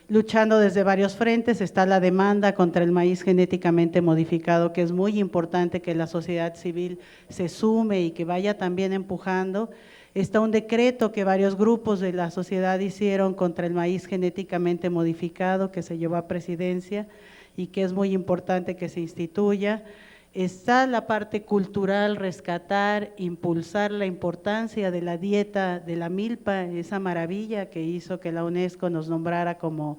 S3: luchando desde varios frentes. Está la demanda contra el maíz genéticamente modificado, que es muy importante que la sociedad civil se sume y que vaya también empujando. Está un decreto que varios grupos de la sociedad hicieron contra el maíz genéticamente modificado, que se llevó a presidencia y que es muy importante que se instituya. Está la parte cultural, rescatar, impulsar la importancia de la dieta de la milpa, esa maravilla que hizo que la UNESCO nos nombrara como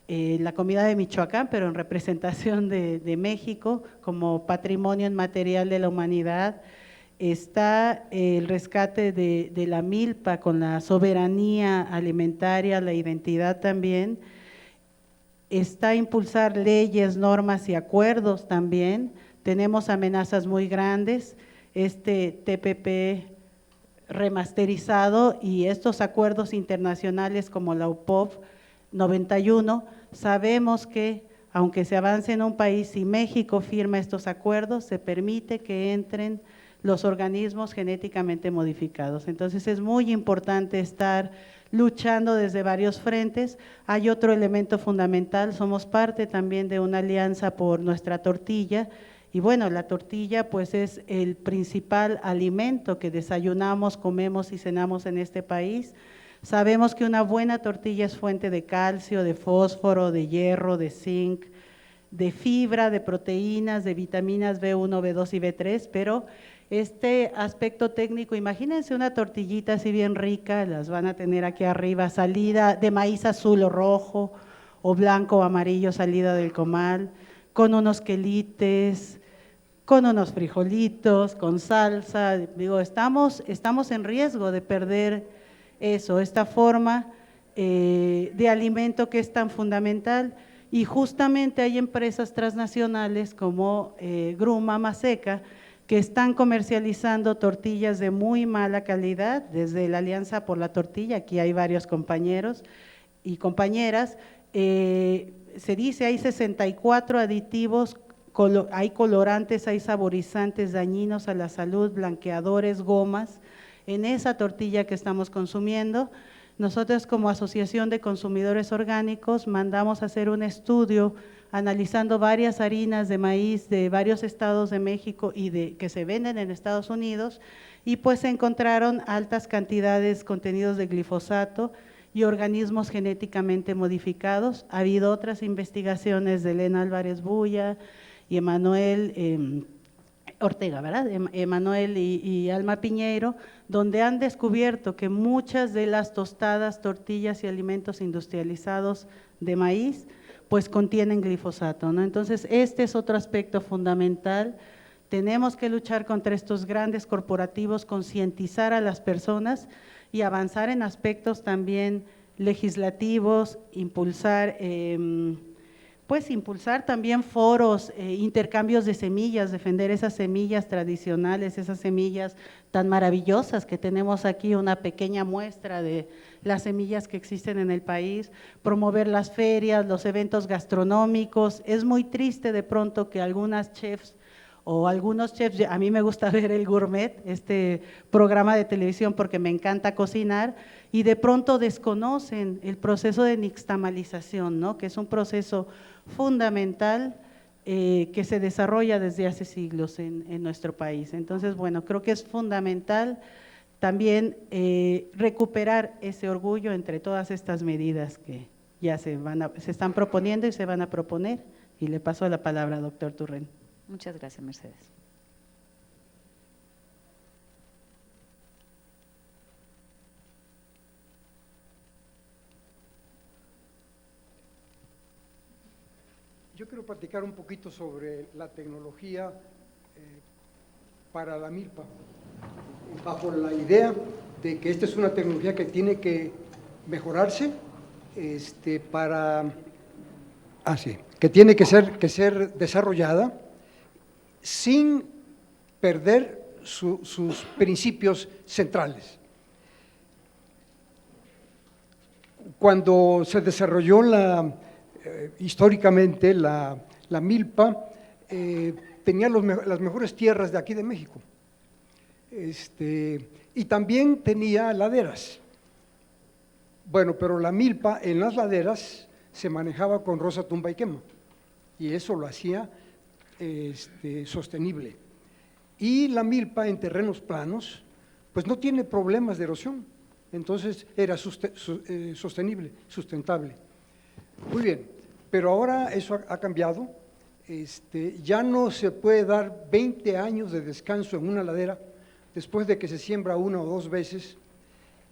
S3: la comida de Michoacán, pero en representación de México, como patrimonio inmaterial de la humanidad. Está el rescate de la milpa con la soberanía alimentaria, la identidad también. Está impulsar leyes, normas y acuerdos también. Tenemos amenazas muy grandes, este TPP remasterizado y estos acuerdos internacionales como la UPOV 91, sabemos que aunque se avance en un país, si México firma estos acuerdos, se permite que entren los organismos genéticamente modificados. Entonces es muy importante estar luchando desde varios frentes. Hay otro elemento fundamental, somos parte también de una alianza por nuestra tortilla, y bueno, la tortilla pues es el principal alimento que desayunamos, comemos y cenamos en este país. Sabemos que una buena tortilla es fuente de calcio, de fósforo, de hierro, de zinc, de fibra, de proteínas, de vitaminas B1, B2 y B3, pero este aspecto técnico, imagínense una tortillita así bien rica, las van a tener aquí arriba, salida de maíz azul o rojo, o blanco o amarillo, salida del comal, con unos quelites, con unos frijolitos, con salsa. Digo, estamos en riesgo de perder eso, esta forma de alimento que es tan fundamental, y justamente hay empresas transnacionales como Gruma Maseca, que están comercializando tortillas de muy mala calidad, desde la Alianza por la Tortilla, aquí hay varios compañeros y compañeras, se dice hay 64 aditivos, hay colorantes, hay saborizantes dañinos a la salud, blanqueadores, gomas, en esa tortilla que estamos consumiendo. Nosotros como Asociación de Consumidores Orgánicos mandamos a hacer un estudio analizando varias harinas de maíz de varios estados de México y que se venden en Estados Unidos, y pues se encontraron altas cantidades contenidos de glifosato y organismos genéticamente modificados. Ha habido otras investigaciones de Elena Álvarez Bulla y Emanuel Ortega, ¿verdad? Emanuel y Alma Piñeiro, donde han descubierto que muchas de las tostadas, tortillas y alimentos industrializados de maíz pues contienen glifosato, ¿no? Entonces, este es otro aspecto fundamental. Tenemos que luchar contra estos grandes corporativos, concientizar a las personas y avanzar en aspectos también legislativos, impulsar también foros, intercambios de semillas, defender esas semillas tradicionales, esas semillas tan maravillosas que tenemos aquí, una pequeña muestra de las semillas que existen en el país, promover las ferias, los eventos gastronómicos. Es muy triste de pronto que algunas chefs o algunos chefs, a mí me gusta ver el Gourmet, este programa de televisión porque me encanta cocinar, y de pronto desconocen el proceso de nixtamalización, ¿no? Que es un proceso fundamental que se desarrolla desde hace siglos en nuestro país. Entonces, bueno, creo que es fundamental también recuperar ese orgullo entre todas estas medidas que ya se están proponiendo y se van a proponer. Y le paso la palabra al doctor Turren.
S1: Muchas gracias, Mercedes.
S4: Yo quiero platicar un poquito sobre la tecnología para la milpa, bajo la idea de que esta es una tecnología que tiene que mejorarse, que tiene que ser desarrollada sin perder sus principios centrales. Cuando se desarrolló históricamente la milpa, tenía las mejores tierras de aquí de México, y también tenía laderas. Bueno, pero la milpa en las laderas se manejaba con rosa, tumba y quema, y eso lo hacía sostenible. Y la milpa en terrenos planos, pues no tiene problemas de erosión, entonces era sostenible, sustentable. Muy bien, pero ahora eso ha cambiado, ya no se puede dar 20 años de descanso en una ladera después de que se siembra 1 o 2 veces,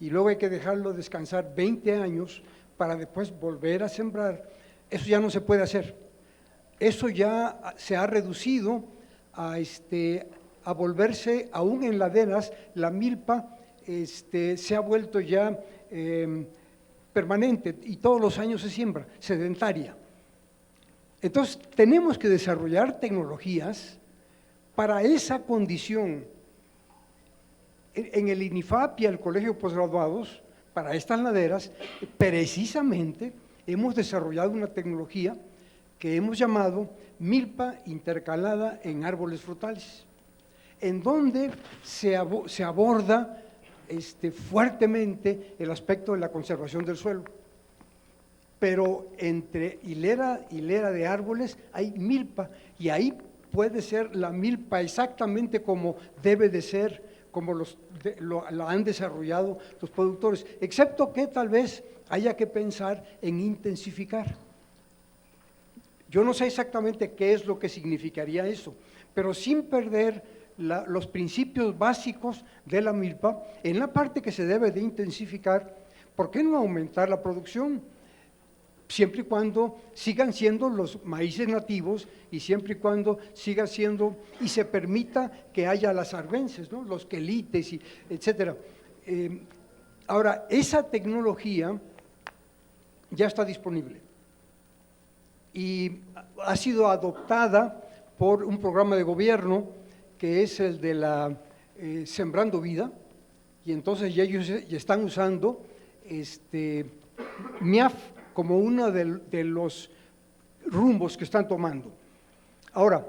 S4: y luego hay que dejarlo descansar 20 años para después volver a sembrar. Eso ya no se puede hacer. Eso ya se ha reducido a volverse, aún en laderas, la milpa se ha vuelto ya permanente y todos los años se siembra, sedentaria. Entonces, tenemos que desarrollar tecnologías para esa condición. En el INIFAP y el Colegio de Postgraduados, para estas laderas, precisamente hemos desarrollado una tecnología que hemos llamado milpa intercalada en árboles frutales, en donde se aborda fuertemente el aspecto de la conservación del suelo. Pero entre hilera de árboles hay milpa, y ahí puede ser la milpa exactamente como debe de ser, como la han desarrollado los productores, excepto que tal vez haya que pensar en intensificar. Yo no sé exactamente qué es lo que significaría eso, pero sin perder los principios básicos de la milpa, en la parte que se debe de intensificar, ¿por qué no aumentar la producción? Siempre y cuando sigan siendo los maíces nativos y siempre y cuando siga siendo y se permita que haya las arbences, ¿no? Los quelites, etcétera. Ahora, esa tecnología ya está disponible y ha sido adoptada por un programa de gobierno que es el de la Sembrando Vida, y entonces ya ellos ya están usando MIAF como uno de los rumbos que están tomando. Ahora,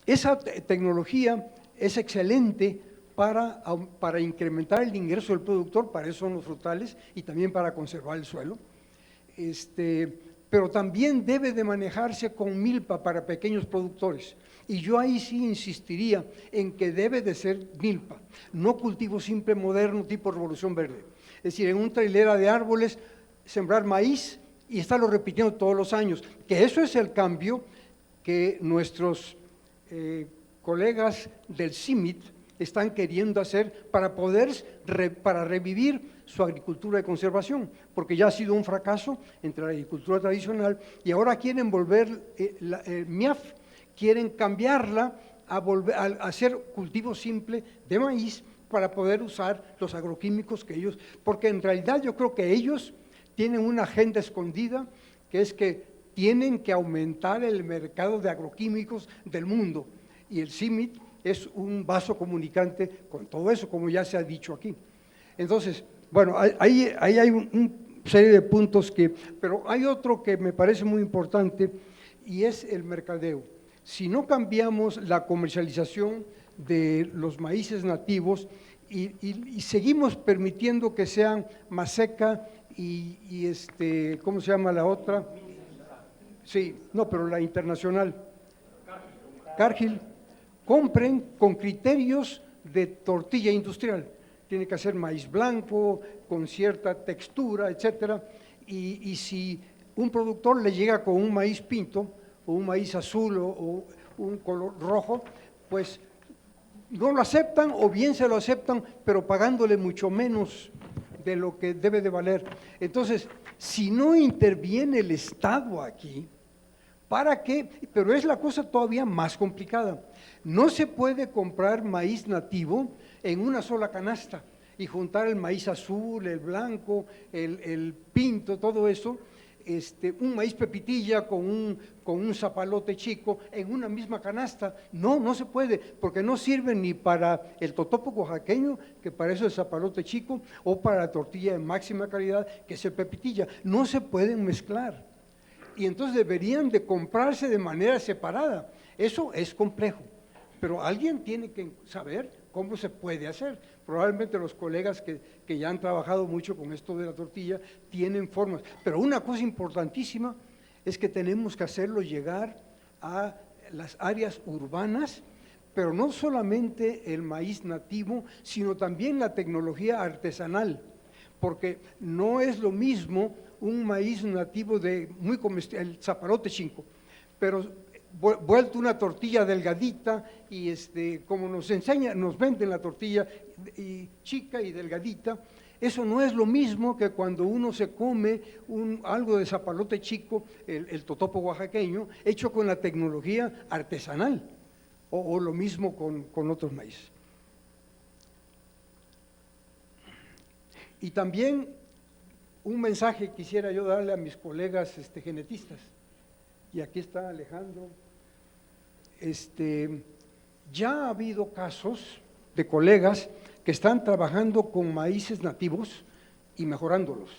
S4: esa tecnología es excelente para incrementar el ingreso del productor, para eso son los frutales, y también para conservar el suelo. Pero también debe de manejarse con milpa para pequeños productores. Y yo ahí sí insistiría en que debe de ser milpa, no cultivo simple moderno tipo Revolución Verde. Es decir, en una hilera de árboles, sembrar maíz y estarlo repitiendo todos los años, que eso es el cambio que nuestros colegas del CIMIT están queriendo hacer para para revivir su agricultura de conservación, porque ya ha sido un fracaso entre la agricultura tradicional y ahora quieren volver MIAF, quieren cambiarla a hacer cultivo simple de maíz para poder usar los agroquímicos que ellos, porque en realidad yo creo que ellos tienen una agenda escondida, que es que tienen que aumentar el mercado de agroquímicos del mundo, y el CIMIT es un vaso comunicante con todo eso, como ya se ha dicho aquí. Entonces, bueno, ahí hay una serie de puntos pero hay otro que me parece muy importante y es el mercadeo. Si no cambiamos la comercialización de los maíces nativos y seguimos permitiendo que sean Maseca y ¿cómo se llama la otra? Sí, no, pero la internacional. Cargill, compren con criterios de tortilla industrial. Tiene que hacer maíz blanco, con cierta textura, etcétera. Y si un productor le llega con un maíz pinto, o un maíz azul, o un color rojo, pues no lo aceptan, o bien se lo aceptan, pero pagándole mucho menos de lo que debe de valer. Entonces, si no interviene el Estado aquí, ¿para qué? Pero es la cosa todavía más complicada. No se puede comprar maíz nativo en una sola canasta y juntar el maíz azul, el blanco, el pinto, todo eso, un maíz pepitilla con un zapalote chico en una misma canasta. No, no se puede, porque no sirve ni para el totopo oaxaqueño, que para eso es zapalote chico, o para la tortilla de máxima calidad, que es el pepitilla. No se pueden mezclar. Y entonces deberían de comprarse de manera separada. Eso es complejo, pero alguien tiene que saber cómo se puede hacer. Probablemente los colegas que ya han trabajado mucho con esto de la tortilla tienen formas, pero una cosa importantísima es que tenemos que hacerlo llegar a las áreas urbanas pero no solamente el maíz nativo, sino también la tecnología artesanal, porque no es lo mismo un maíz nativo muy comestible, el zaparote chinco, pero vuelto una tortilla delgadita y como nos venden la tortilla chica y delgadita. Eso no es lo mismo que cuando uno se come algo de zapalote chico, el totopo oaxaqueño, hecho con la tecnología artesanal, o lo mismo con otros maíces. Y también un mensaje quisiera yo darle a mis colegas genetistas, y aquí está Alejandro. Ya ha habido casos de colegas que están trabajando con maíces nativos y mejorándolos.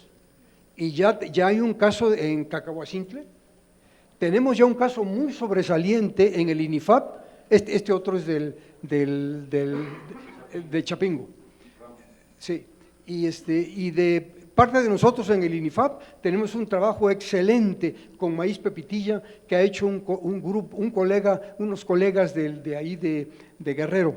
S4: Y ya hay un caso en Cacahuacintle, tenemos ya un caso muy sobresaliente en el INIFAP, este otro es de Chapingo. Sí, y de parte de nosotros en el INIFAP tenemos un trabajo excelente con maíz pepitilla que ha hecho unos colegas de ahí de Guerrero,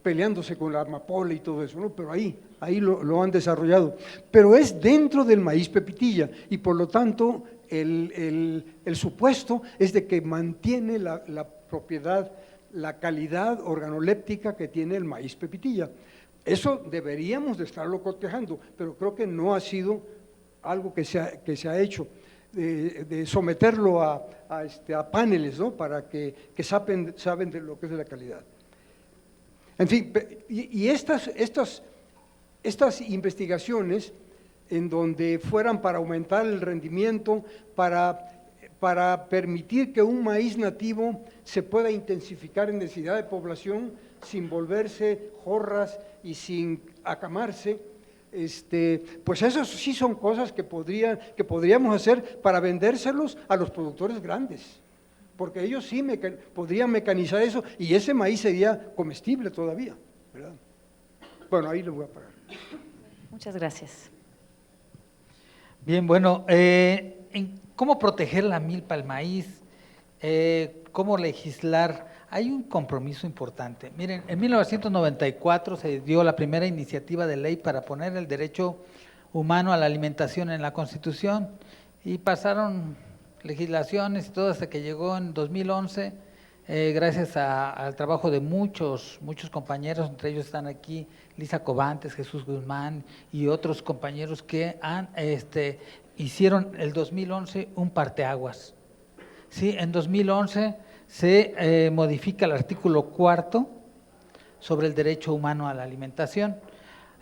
S4: peleándose con la amapola y todo eso, ¿no? Pero ahí lo han desarrollado. Pero es dentro del maíz pepitilla y por lo tanto el supuesto es de que mantiene la propiedad, la calidad organoléptica que tiene el maíz pepitilla. Eso deberíamos de estarlo cotejando, pero creo que no ha sido algo que se ha hecho, de someterlo a paneles, ¿no? Para que saben de lo que es la calidad. En fin, y estas investigaciones en donde fueran para aumentar el rendimiento, para permitir que un maíz nativo se pueda intensificar en densidad de población sin volverse jorras y sin acamarse, pues eso sí son cosas que podríamos hacer para vendérselos a los productores grandes, porque ellos sí podrían mecanizar eso y ese maíz sería comestible todavía, ¿verdad? Bueno, ahí lo voy a parar.
S1: Muchas gracias.
S5: Bien, bueno, ¿cómo proteger la milpa, el maíz? ¿Cómo legislar? Hay un compromiso importante. Miren, en 1994 se dio la primera iniciativa de ley para poner el derecho humano a la alimentación en la Constitución y pasaron legislaciones y todo hasta que llegó en 2011, gracias al trabajo de muchos compañeros, entre ellos están aquí Lisa Cobantes, Jesús Guzmán y otros compañeros que hicieron el 2011 un parteaguas. Sí, en 2011 se modifica el artículo 4 sobre el derecho humano a la alimentación.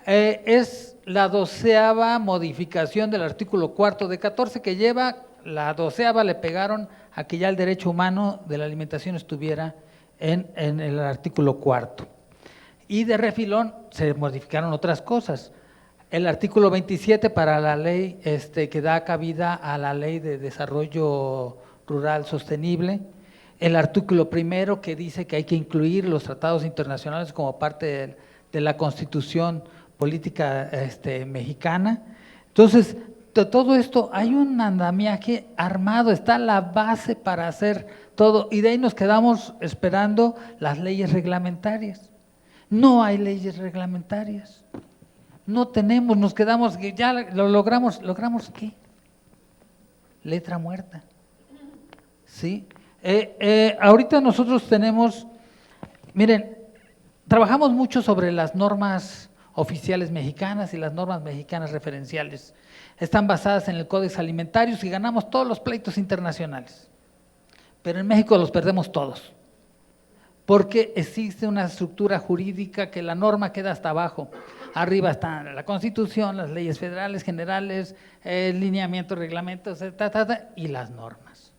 S5: Es la 12ª modificación del artículo 4 de 14 que lleva, la 12ª le pegaron a que ya el derecho humano de la alimentación estuviera en el artículo 4. Y de refilón se modificaron otras cosas. El artículo 27 para la ley que da cabida a la ley de desarrollo rural sostenible, el artículo 1 que dice que hay que incluir los tratados internacionales como parte de la Constitución política mexicana. Entonces, de todo esto hay un andamiaje armado, está la base para hacer todo y de ahí nos quedamos esperando las leyes reglamentarias. No hay leyes reglamentarias, no tenemos, nos quedamos, ya lo logramos ¿qué? Letra muerta, ¿sí? Ahorita nosotros tenemos, miren, trabajamos mucho sobre las normas oficiales mexicanas y las normas mexicanas referenciales. Están basadas en el Códex Alimentario y ganamos todos los pleitos internacionales, pero en México los perdemos todos, porque existe una estructura jurídica que la norma queda hasta abajo. Arriba están la Constitución, las leyes federales, generales, lineamientos, reglamentos, y las normas.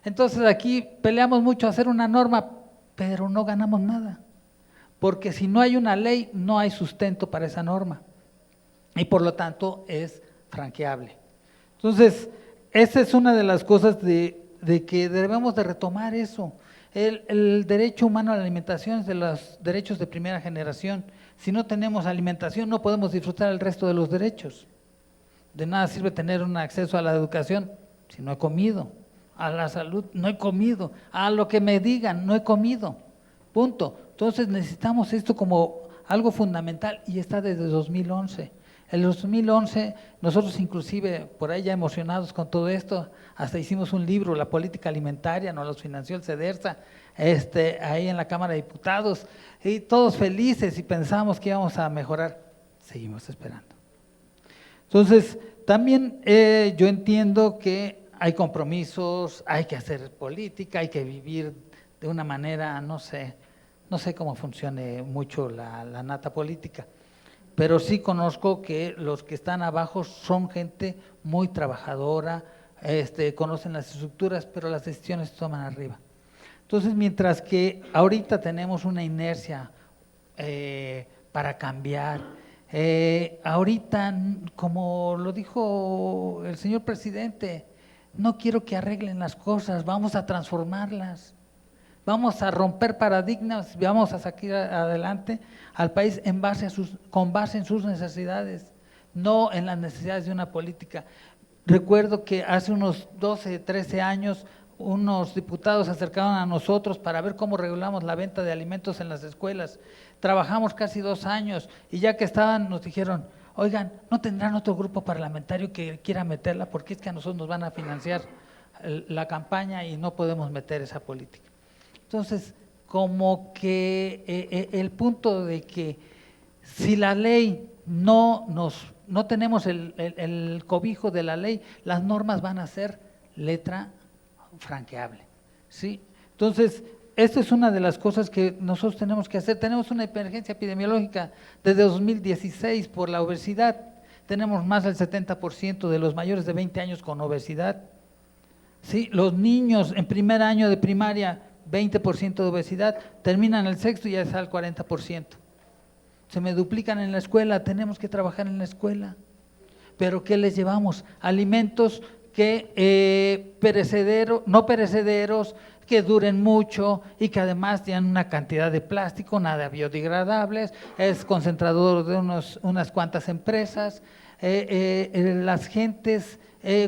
S5: Entonces aquí peleamos mucho a hacer una norma, pero no ganamos nada, porque si no hay una ley, no hay sustento para esa norma, y por lo tanto es franqueable. Entonces, esa es una de las cosas de que debemos de retomar eso. El derecho humano a la alimentación es de los derechos de primera generación. Si no tenemos alimentación, no podemos disfrutar el resto de los derechos. De nada sirve tener un acceso a la educación si no he comido. a la salud, no he comido, a lo que me digan, no he comido, punto. Entonces necesitamos esto como algo fundamental y está desde 2011. En 2011 nosotros inclusive, por ahí ya emocionados con todo esto, hasta hicimos un libro, La Política Alimentaria, nos los financió el CEDERSA, ahí en la Cámara de Diputados, y todos felices y pensamos que íbamos a mejorar, seguimos esperando. Entonces, también yo entiendo que hay compromisos, hay que hacer política, hay que vivir de una manera, no sé cómo funcione mucho la nata política, pero sí conozco que los que están abajo son gente muy trabajadora, conocen las estructuras, pero las decisiones se toman arriba. Entonces, mientras que ahorita tenemos una inercia para cambiar, ahorita, como lo dijo el señor presidente, no quiero que arreglen las cosas, vamos a transformarlas, vamos a romper paradigmas, vamos a sacar adelante al país con base en sus necesidades, no en las necesidades de una política. Recuerdo que hace unos 12, 13 años unos diputados se acercaron a nosotros para ver cómo regulamos la venta de alimentos en las escuelas. Trabajamos casi 2 años y ya que estaban nos dijeron, oigan, ¿no tendrán otro grupo parlamentario que quiera meterla? Porque es que a nosotros nos van a financiar la campaña y no podemos meter esa política. Entonces, como que el punto de que si la ley no tenemos el cobijo de la ley, las normas van a ser letra franqueable, ¿sí? Entonces, esta es una de las cosas que nosotros tenemos que hacer. Tenemos una emergencia epidemiológica desde 2016 por la obesidad. Tenemos más del 70% de los mayores de 20 años con obesidad, ¿sí? Los niños en primer año de primaria, 20% de obesidad, terminan el sexto y ya está el 40%. Se me duplican en la escuela, tenemos que trabajar en la escuela. Pero ¿qué les llevamos? Alimentos que no perecederos, que duren mucho y que además tienen una cantidad de plástico, nada biodegradables, es concentrador de unas cuantas empresas. Las gentes,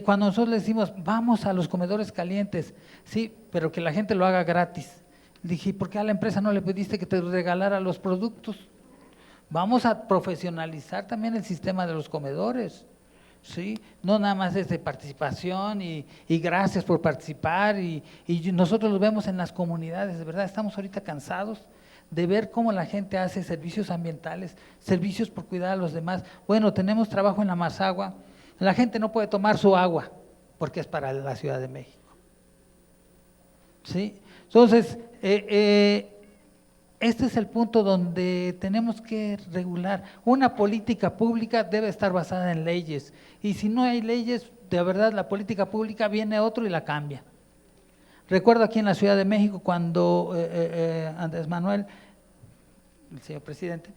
S5: cuando nosotros les decimos, vamos a los comedores calientes, sí, pero que la gente lo haga gratis. Dije, ¿por qué a la empresa no le pediste que te regalara los productos? Vamos a profesionalizar también el sistema de los comedores. ¿Sí? No nada más es de participación y gracias por participar y nosotros lo vemos en las comunidades, de verdad estamos ahorita cansados de ver cómo la gente hace servicios ambientales, servicios por cuidar a los demás. Bueno, tenemos trabajo en la Mazagua, la gente no puede tomar su agua porque es para la Ciudad de México, ¿sí? Entonces, este es el punto donde tenemos que regular. Una política pública debe estar basada en leyes y si no hay leyes, de verdad la política pública viene otro y la cambia. Recuerdo aquí en la Ciudad de México cuando Andrés Manuel, el señor presidente,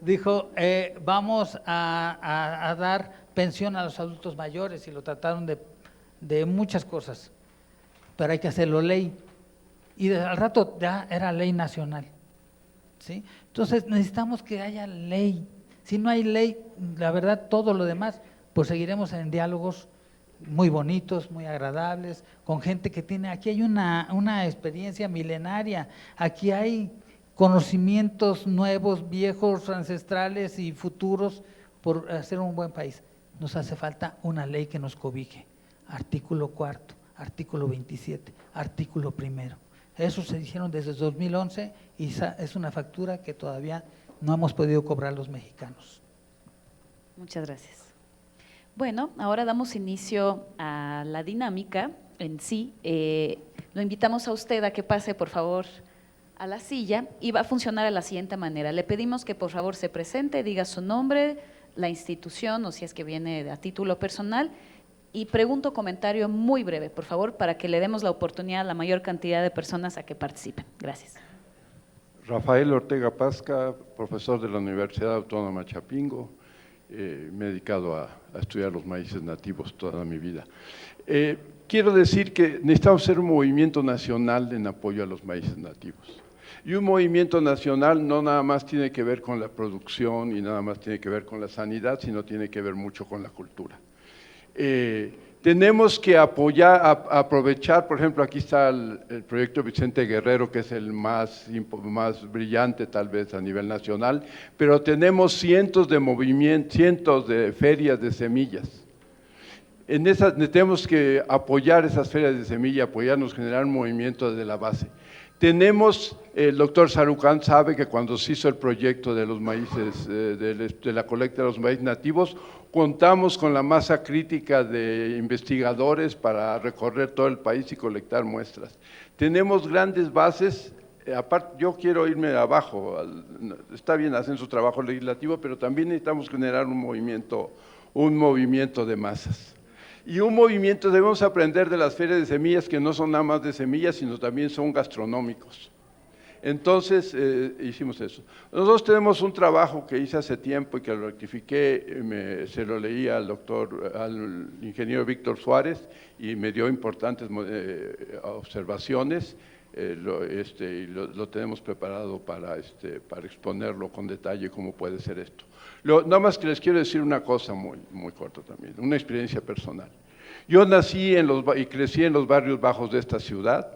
S5: dijo vamos a dar pensión a los adultos mayores y lo trataron de muchas cosas, pero hay que hacerlo ley. Y al rato ya era ley nacional, ¿sí? Entonces necesitamos que haya ley. Si no hay ley, la verdad todo lo demás, pues seguiremos en diálogos muy bonitos, muy agradables, con gente que tiene, aquí hay una experiencia milenaria, aquí hay conocimientos nuevos, viejos, ancestrales y futuros por hacer un buen país. Nos hace falta una ley que nos cobije, artículo 4, artículo 27, artículo 1. Eso se hicieron desde 2011 y es una factura que todavía no hemos podido cobrar los mexicanos.
S1: Muchas gracias. Bueno, ahora damos inicio a la dinámica en sí. Lo invitamos a usted a que pase, por favor, a la silla y va a funcionar de la siguiente manera. Le pedimos que por favor se presente, diga su nombre, la institución o si es que viene a título personal y pregunto o comentario muy breve, por favor, para que le demos la oportunidad a la mayor cantidad de personas a que participen. Gracias.
S6: Rafael Ortega Pasca, profesor de la Universidad Autónoma Chapingo, me he dedicado a estudiar los maíces nativos toda mi vida. Quiero decir que necesitamos hacer un movimiento nacional en apoyo a los maíces nativos. Y un movimiento nacional no nada más tiene que ver con la producción y nada más tiene que ver con la sanidad, sino tiene que ver mucho con la cultura. Tenemos que aprovechar, por ejemplo, aquí está el proyecto Vicente Guerrero, que es el más brillante tal vez a nivel nacional, pero tenemos cientos de ferias de semillas. En esas tenemos que apoyar esas ferias de semilla, apoyarnos, generar un movimiento desde la base. Tenemos, el doctor Sarucán sabe que cuando se hizo el proyecto de los maíces, de la colecta de los maíces nativos, contamos con la masa crítica de investigadores para recorrer todo el país y colectar muestras. Tenemos grandes bases, aparte yo quiero irme abajo, está bien, hacen su trabajo legislativo, pero también necesitamos generar un movimiento de masas. Y un movimiento, debemos aprender de las ferias de semillas, que no son nada más de semillas, sino también son gastronómicos. Entonces, hicimos eso. Nosotros tenemos un trabajo que hice hace tiempo y que lo rectifiqué, se lo leí al ingeniero Víctor Suárez, y me dio importantes observaciones, y lo tenemos preparado para exponerlo con detalle cómo puede ser esto. Nada más que les quiero decir una cosa muy corta también, una experiencia personal. Yo nací y crecí en los barrios bajos de esta ciudad.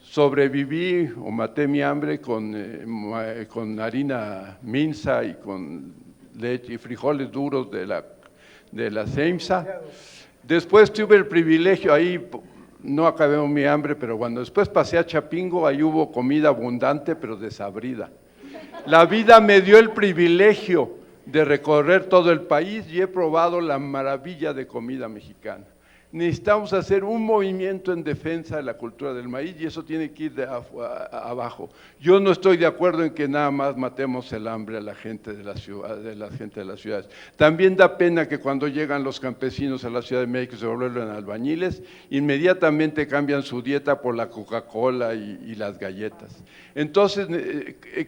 S6: Sobreviví o maté mi hambre con harina minsa y con leche y frijoles duros de la CEMSA. Después tuve el privilegio, ahí no acabé mi hambre, pero cuando después pasé a Chapingo, ahí hubo comida abundante, pero desabrida. La vida me dio el privilegio de recorrer todo el país y he probado la maravilla de comida mexicana. Necesitamos hacer un movimiento en defensa de la cultura del maíz y eso tiene que ir de abajo. Yo no estoy de acuerdo en que nada más matemos el hambre a la gente de las ciudades. También da pena que cuando llegan los campesinos a la Ciudad de México se vuelven albañiles, inmediatamente cambian su dieta por la Coca-Cola y las galletas. Entonces,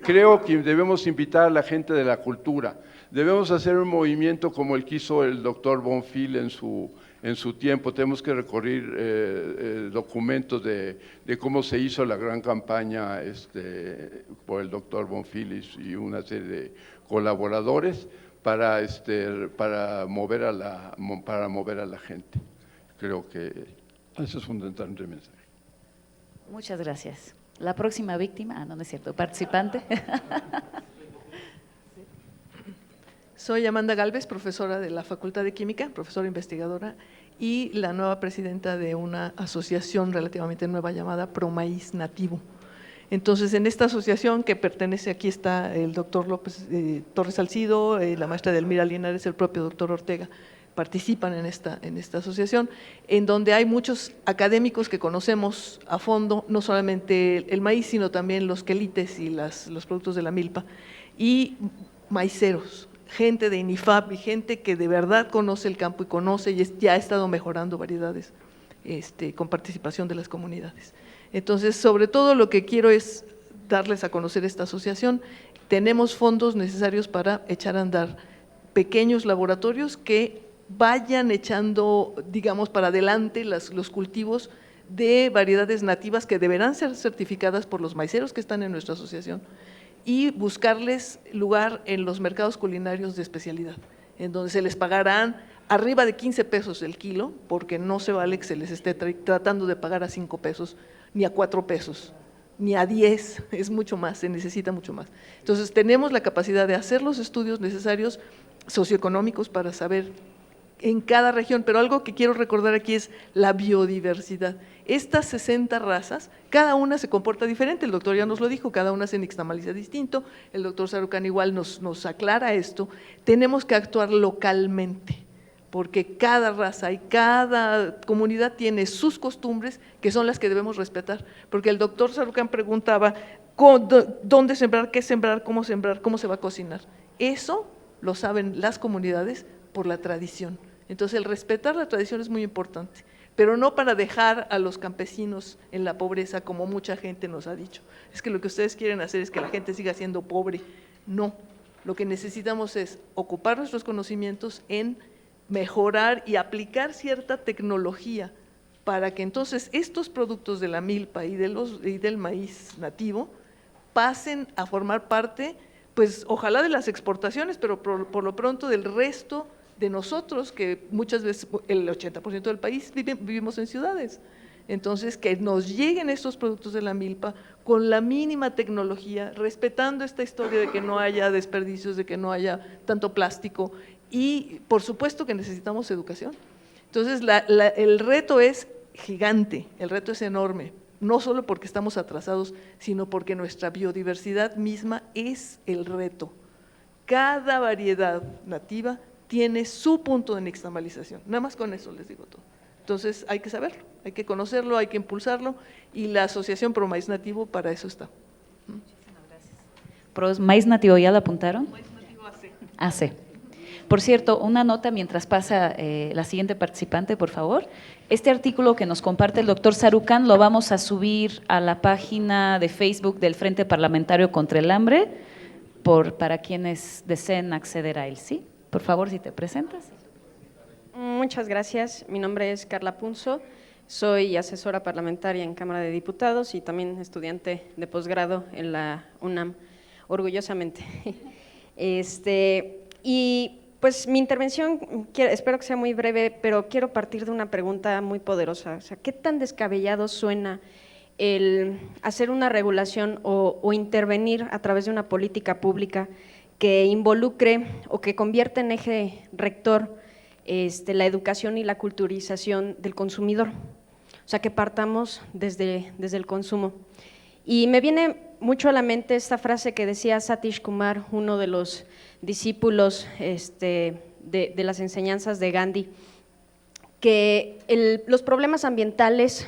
S6: creo que debemos invitar a la gente de la cultura. Debemos hacer un movimiento como el que hizo el doctor Bonfil en su tiempo. Tenemos que recorrer documentos de cómo se hizo la gran campaña por el doctor Bonfil y una serie de colaboradores para mover a la gente. Creo que eso es fundamentalmente el mensaje.
S1: Muchas gracias. La próxima víctima, no es cierto, participante.
S7: Soy Amanda Galvez, profesora de la Facultad de Química, profesora investigadora, y la nueva presidenta de una asociación relativamente nueva llamada ProMaíz Nativo. Entonces, en esta asociación que pertenece, aquí está el doctor López Torres Salcido, la maestra Delmira Linares, el propio doctor Ortega, participan en esta asociación, en donde hay muchos académicos que conocemos a fondo, no solamente el maíz, sino también los quelites y los productos de la milpa, y maiceros, gente de INIFAP y gente que de verdad conoce el campo y conoce y ya ha estado mejorando variedades con participación de las comunidades. Entonces, sobre todo lo que quiero es darles a conocer esta asociación. Tenemos fondos necesarios para echar a andar pequeños laboratorios que vayan echando, digamos, para adelante los cultivos de variedades nativas que deberán ser certificadas por los maiceros que están en nuestra asociación, y buscarles lugar en los mercados culinarios de especialidad, en donde se les pagarán arriba de 15 pesos el kilo, porque no se vale que se les esté tratando de pagar a 5 pesos, ni a 4 pesos, ni a 10, es mucho más, se necesita mucho más. Entonces, tenemos la capacidad de hacer los estudios necesarios socioeconómicos para saber en cada región, pero algo que quiero recordar aquí es la biodiversidad. Estas 60 razas, cada una se comporta diferente, el doctor ya nos lo dijo, cada una se nixtamaliza distinto, el doctor Sarucán igual nos aclara esto. Tenemos que actuar localmente, porque cada raza y cada comunidad tiene sus costumbres que son las que debemos respetar, porque el doctor Sarucán preguntaba dónde sembrar, qué sembrar, cómo se va a cocinar. Eso lo saben las comunidades por la tradición. Entonces, el respetar la tradición es muy importante, pero no para dejar a los campesinos en la pobreza, como mucha gente nos ha dicho. Es que lo que ustedes quieren hacer es que la gente siga siendo pobre. No, lo que necesitamos es ocupar nuestros conocimientos en mejorar y aplicar cierta tecnología para que entonces estos productos de la milpa y del maíz nativo pasen a formar parte, pues ojalá de las exportaciones, pero por lo pronto del resto de nosotros, que muchas veces el 80% del país vivimos en ciudades. Entonces, que nos lleguen estos productos de la milpa con la mínima tecnología, respetando esta historia de que no haya desperdicios, de que no haya tanto plástico, y por supuesto que necesitamos educación. Entonces, el reto es gigante, el reto es enorme, no solo porque estamos atrasados, sino porque nuestra biodiversidad misma es el reto. Cada variedad nativa tiene su punto de nixtamalización, nada más con eso les digo todo. Entonces hay que saberlo, hay que conocerlo, hay que impulsarlo, y la Asociación Pro Maíz Nativo para eso está.
S1: Pro Maíz Nativo, ¿ya lo apuntaron?
S7: Maíz Nativo AC.
S1: AC. Por cierto, una nota mientras pasa la siguiente participante, por favor. Este artículo que nos comparte el doctor Sarucán lo vamos a subir a la página de Facebook del Frente Parlamentario contra el Hambre, para quienes deseen acceder a él, ¿sí? Por favor, si te presentas.
S8: Muchas gracias. Mi nombre es Carla Punzo, soy asesora parlamentaria en Cámara de Diputados y también estudiante de posgrado en la UNAM, orgullosamente. Y pues mi intervención, espero que sea muy breve, pero quiero partir de una pregunta muy poderosa. O sea, ¿qué tan descabellado suena el hacer una regulación o intervenir a través de una política pública que involucre o que convierta en eje rector la educación y la culturización del consumidor? O sea, que partamos desde el consumo. Y me viene mucho a la mente esta frase que decía Satish Kumar, uno de los discípulos de las enseñanzas de Gandhi, que los problemas ambientales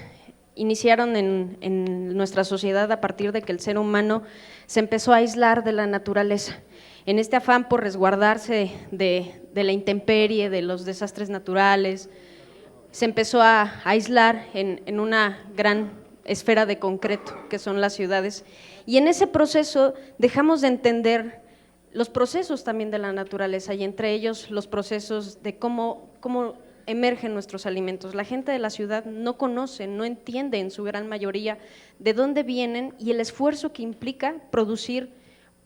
S8: iniciaron en nuestra sociedad a partir de que el ser humano se empezó a aislar de la naturaleza. En este afán por resguardarse de la intemperie, de los desastres naturales, se empezó a aislar en una gran esfera de concreto que son las ciudades, y en ese proceso dejamos de entender los procesos también de la naturaleza, y entre ellos los procesos de cómo emergen nuestros alimentos. La gente de la ciudad no conoce, no entiende en su gran mayoría de dónde vienen y el esfuerzo que implica producir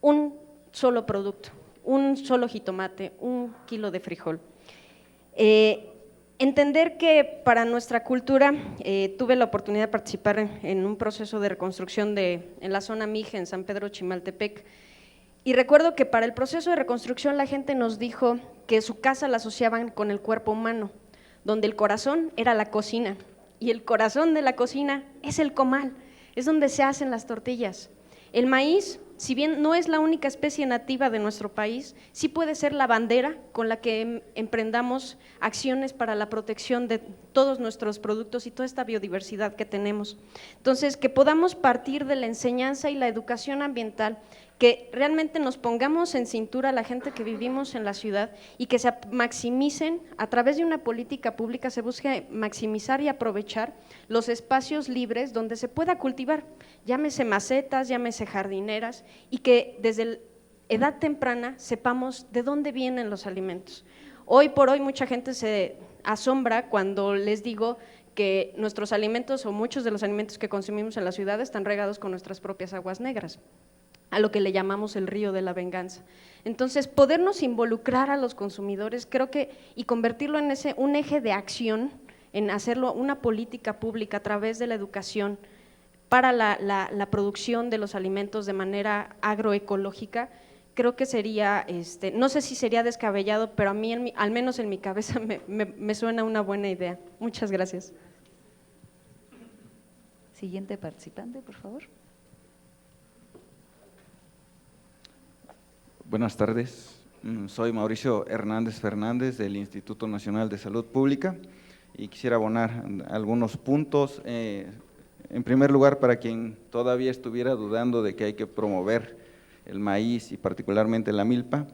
S8: un solo producto, un solo jitomate, un kilo de frijol. Entender que para nuestra cultura, tuve la oportunidad de participar en un proceso de reconstrucción en la zona Mije, en San Pedro Chimaltepec, y recuerdo que para el proceso de reconstrucción la gente nos dijo que su casa la asociaban con el cuerpo humano, donde el corazón era la cocina, y el corazón de la cocina es el comal, es donde se hacen las tortillas. El maíz, si bien no es la única especie nativa de nuestro país, sí puede ser la bandera con la que emprendamos acciones para la protección de todos nuestros productos y toda esta biodiversidad que tenemos. Entonces, que podamos partir de la enseñanza y la educación ambiental, que realmente nos pongamos en cintura a la gente que vivimos en la ciudad y que se maximicen a través de una política pública, se busque maximizar y aprovechar los espacios libres donde se pueda cultivar, llámese macetas, llámese jardineras, y que desde edad temprana sepamos de dónde vienen los alimentos. Hoy por hoy mucha gente se asombra cuando les digo que nuestros alimentos o muchos de los alimentos que consumimos en la ciudad están regados con nuestras propias aguas negras, a lo que le llamamos el río de la venganza. Entonces, podernos involucrar a los consumidores, creo que, y convertirlo en un eje de acción, en hacerlo una política pública a través de la educación para la producción de los alimentos de manera agroecológica, creo que sería, no sé si sería descabellado, pero a mí, al menos en mi cabeza, me suena una buena idea. Muchas gracias.
S1: Siguiente participante, por favor.
S9: Buenas tardes, soy Mauricio Hernández Fernández del Instituto Nacional de Salud Pública y quisiera abonar algunos puntos. En primer lugar, para quien todavía estuviera dudando de que hay que promover el maíz y particularmente la milpa,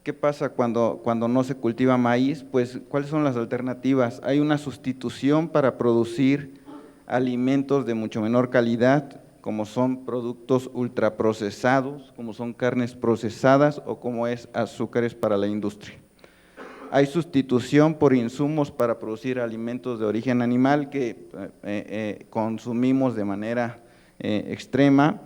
S9: ¿qué pasa cuando no se cultiva maíz? Pues, ¿cuáles son las alternativas? Hay una sustitución para producir alimentos de mucho menor calidad, como son productos ultraprocesados, como son carnes procesadas o como es azúcares para la industria. Hay sustitución por insumos para producir alimentos de origen animal que consumimos de manera extrema.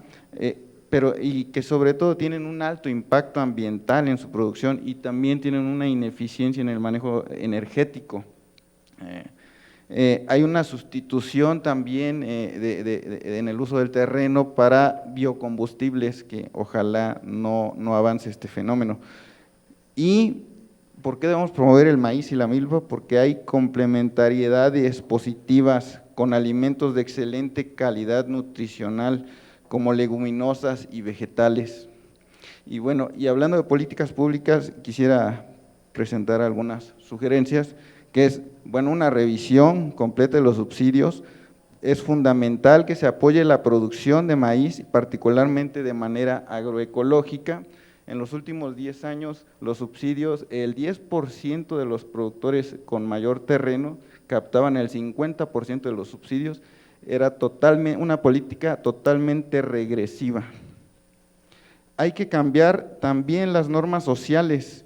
S9: y que sobre todo tienen un alto impacto ambiental en su producción y también tienen una ineficiencia en el manejo energético. Hay una sustitución también en el uso del terreno para biocombustibles, que ojalá no avance este fenómeno. ¿Y por qué debemos promover el maíz y la milpa? Porque hay complementariedades positivas con alimentos de excelente calidad nutricional, como leguminosas y vegetales. Y bueno, y hablando de políticas públicas, quisiera presentar algunas sugerencias, que es, bueno, una revisión completa de los subsidios. Es fundamental que se apoye la producción de maíz, particularmente de manera agroecológica. En los últimos 10 años, los subsidios, el 10% de los productores con mayor terreno captaban el 50% de los subsidios. Era una política totalmente regresiva. Hay que cambiar también las normas sociales.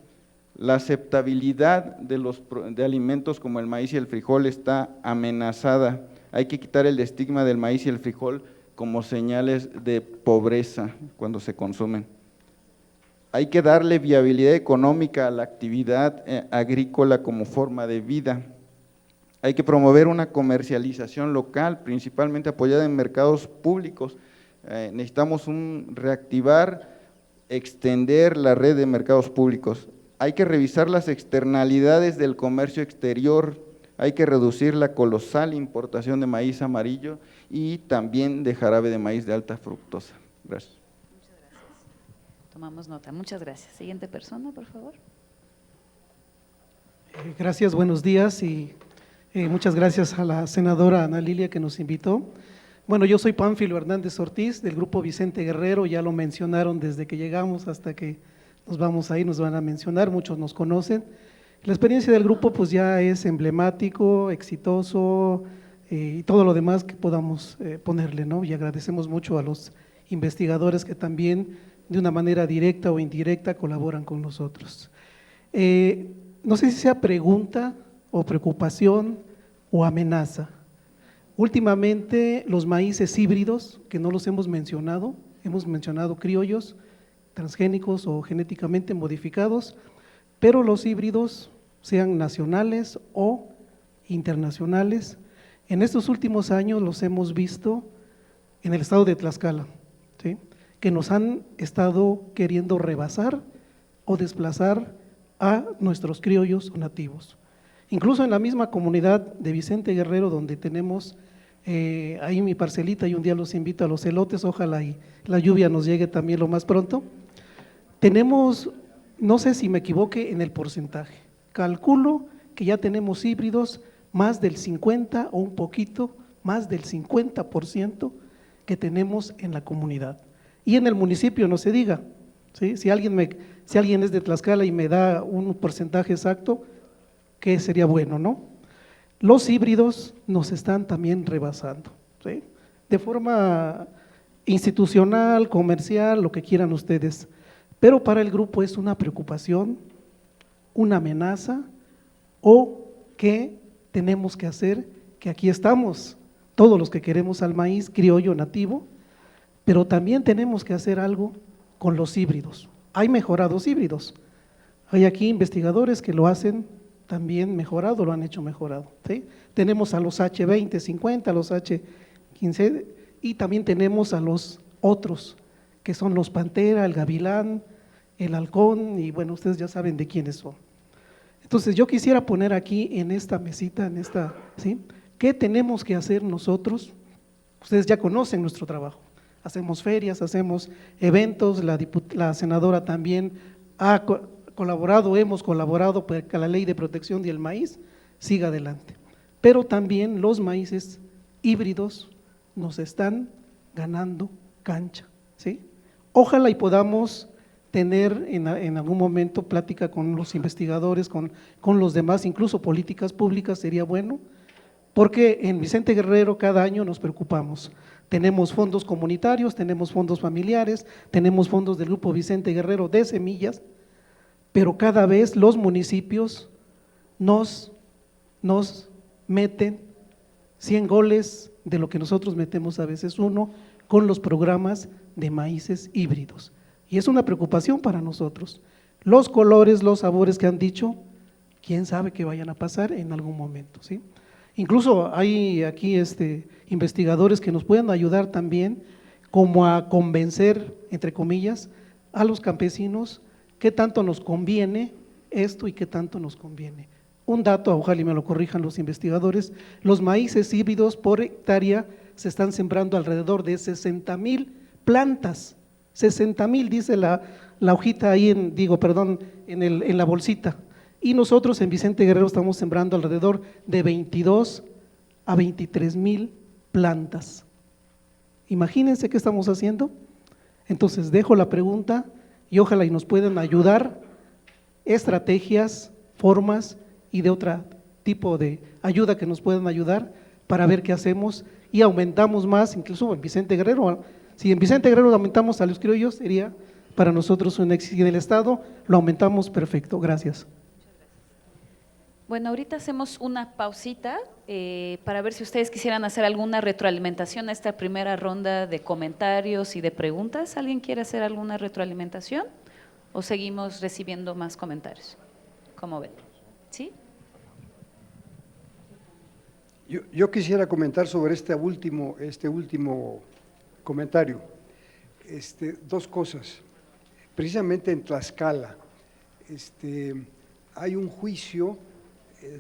S9: La aceptabilidad de alimentos como el maíz y el frijol está amenazada. Hay que quitar el estigma del maíz y el frijol como señales de pobreza cuando se consumen. Hay que darle viabilidad económica a la actividad agrícola como forma de vida. Hay que promover una comercialización local, principalmente apoyada en mercados públicos. Necesitamos reactivar, extender la red de mercados públicos. Hay que revisar las externalidades del comercio exterior, hay que reducir la colosal importación de maíz amarillo y también de jarabe de maíz de alta fructosa. Gracias.
S1: Muchas gracias. Tomamos nota. Muchas gracias. Siguiente persona, por favor.
S10: Gracias, buenos días y muchas gracias a la senadora Ana Lilia que nos invitó. Bueno, yo soy Pánfilo Hernández Ortiz del Grupo Vicente Guerrero, ya lo mencionaron desde que llegamos hasta que nos vamos a ir, nos van a mencionar, muchos nos conocen. La experiencia del grupo pues ya es emblemático, exitoso y todo lo demás que podamos ponerle, ¿no? Y agradecemos mucho a los investigadores que también de una manera directa o indirecta colaboran con nosotros. No sé si sea pregunta o preocupación o amenaza. Últimamente los maíces híbridos, que no los hemos mencionado criollos, transgénicos o genéticamente modificados, pero los híbridos, sean nacionales o internacionales, en estos últimos años los hemos visto en el estado de Tlaxcala, ¿sí?, que nos han estado queriendo rebasar o desplazar a nuestros criollos nativos. Incluso en la misma comunidad de Vicente Guerrero, donde tenemos ahí mi parcelita y un día los invito a los elotes, ojalá y la lluvia nos llegue también lo más pronto, tenemos, no sé si me equivoque en el porcentaje, calculo que ya tenemos híbridos más del 50 o un poquito más del 50% que tenemos en la comunidad. Y en el municipio no se diga, ¿sí? Si alguien es de Tlaxcala y me da un porcentaje exacto, que sería bueno, ¿no? Los híbridos nos están también rebasando, ¿sí?, de forma institucional, comercial, lo que quieran ustedes, pero para el grupo es una preocupación, una amenaza, o que tenemos que hacer, que aquí estamos todos los que queremos al maíz criollo nativo, pero también tenemos que hacer algo con los híbridos. Hay mejorados híbridos, hay aquí investigadores que lo hacen también mejorado, lo han hecho mejorado, ¿sí? Tenemos a los H20, a los H15 y también tenemos a los otros, que son los Pantera, el Gavilán, el Halcón y bueno, ustedes ya saben de quiénes son. Entonces yo quisiera poner aquí en esta mesita, ¿sí?, ¿qué tenemos que hacer nosotros? Ustedes ya conocen nuestro trabajo, hacemos ferias, hacemos eventos, la senadora también ha colaborado, hemos colaborado para que la ley de protección del maíz siga adelante, pero también los maíces híbridos nos están ganando cancha, ¿sí? Ojalá y podamos tener en algún momento plática con los investigadores, con los demás, incluso políticas públicas sería bueno, porque en Vicente Guerrero cada año nos preocupamos. Tenemos fondos comunitarios, tenemos fondos familiares, tenemos fondos del Grupo Vicente Guerrero de semillas, pero cada vez los municipios nos meten 100 goles de lo que nosotros metemos a veces uno con los programas de maíces híbridos. Y es una preocupación para nosotros. Los colores, los sabores que han dicho, quién sabe qué vayan a pasar en algún momento, ¿sí? Incluso hay aquí investigadores que nos puedan ayudar también como a convencer, entre comillas, a los campesinos qué tanto nos conviene esto y qué tanto nos conviene. Un dato, ojalá y me lo corrijan los investigadores, los maíces híbridos por hectárea se están sembrando alrededor de 60,000 plantas, 60,000 dice la hojita ahí, en la bolsita. Y nosotros en Vicente Guerrero estamos sembrando alrededor de 22 a 23,000 plantas. Imagínense qué estamos haciendo. Entonces dejo la pregunta y ojalá y nos puedan ayudar estrategias, formas y de otro tipo de ayuda que nos puedan ayudar para ver qué hacemos y aumentamos más, incluso en Vicente Guerrero. Si en Vicente Guerrero aumentamos a los criollos, sería para nosotros un éxito. Y en el Estado lo aumentamos, perfecto. Gracias.
S1: Bueno, ahorita hacemos una pausita para ver si ustedes quisieran hacer alguna retroalimentación a esta primera ronda de comentarios y de preguntas. ¿Alguien quiere hacer alguna retroalimentación o seguimos recibiendo más comentarios? ¿Cómo ven? ¿Sí?
S4: Yo quisiera comentar sobre este último comentario. Dos cosas. Precisamente en Tlaxcala hay un juicio.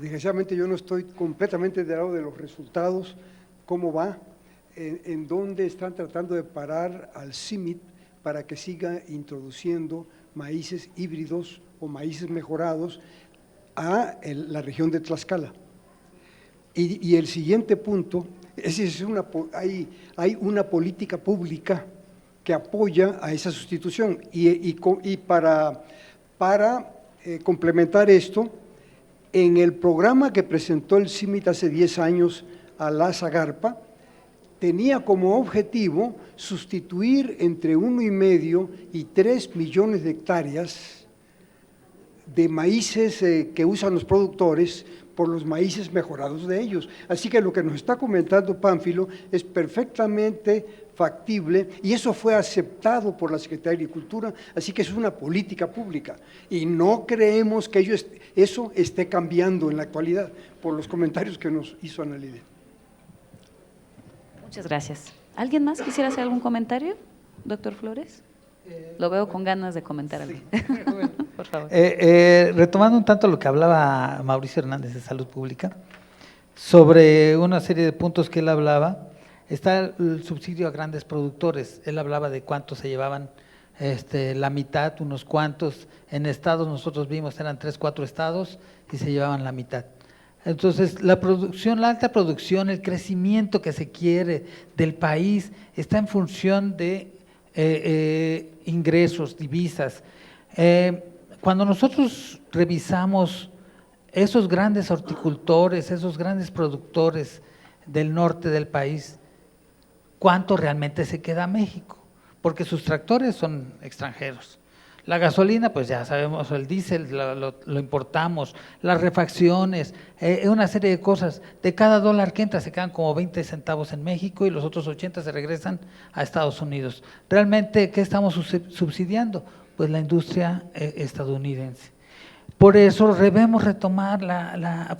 S4: Desgraciadamente yo no estoy completamente enterado de los resultados, cómo va, en donde están tratando de parar al CIMIT para que siga introduciendo maíces híbridos o maíces mejorados a la región de Tlaxcala. Y el siguiente punto, hay una política pública que apoya a esa sustitución y para complementar esto, en el programa que presentó el CIMIT hace 10 años a la Zagarpa, tenía como objetivo sustituir entre 1,5 y 3 millones de hectáreas de maíces que usan los productores por los maíces mejorados de ellos. Así que lo que nos está comentando Pánfilo es perfectamente factible y eso fue aceptado por la Secretaría de Agricultura, así que es una política pública y no creemos que eso esté cambiando en la actualidad por los comentarios que nos hizo Ana Lilia.
S1: Muchas gracias. ¿Alguien más quisiera hacer algún comentario, doctor Flores? Lo veo con ganas de comentar algo. Por favor.
S5: Retomando un tanto lo que hablaba Mauricio Hernández de Salud Pública, sobre una serie de puntos que él hablaba, está el subsidio a grandes productores. Él hablaba de cuántos se llevaban la mitad, unos cuantos. En estados nosotros vimos, eran 3, 4 estados y se llevaban la mitad. Entonces, la producción, la alta producción, el crecimiento que se quiere del país está en función de ingresos, divisas. Cuando nosotros revisamos esos grandes horticultores, esos grandes productores del norte del país, ¿cuánto realmente se queda a México? Porque sus tractores son extranjeros. La gasolina, pues ya sabemos, el diésel lo importamos, las refacciones, una serie de cosas. De cada dólar que entra se quedan como 20 centavos en México y los otros 80 se regresan a Estados Unidos. ¿Realmente qué estamos subsidiando? Pues la industria estadounidense. Por eso debemos retomar,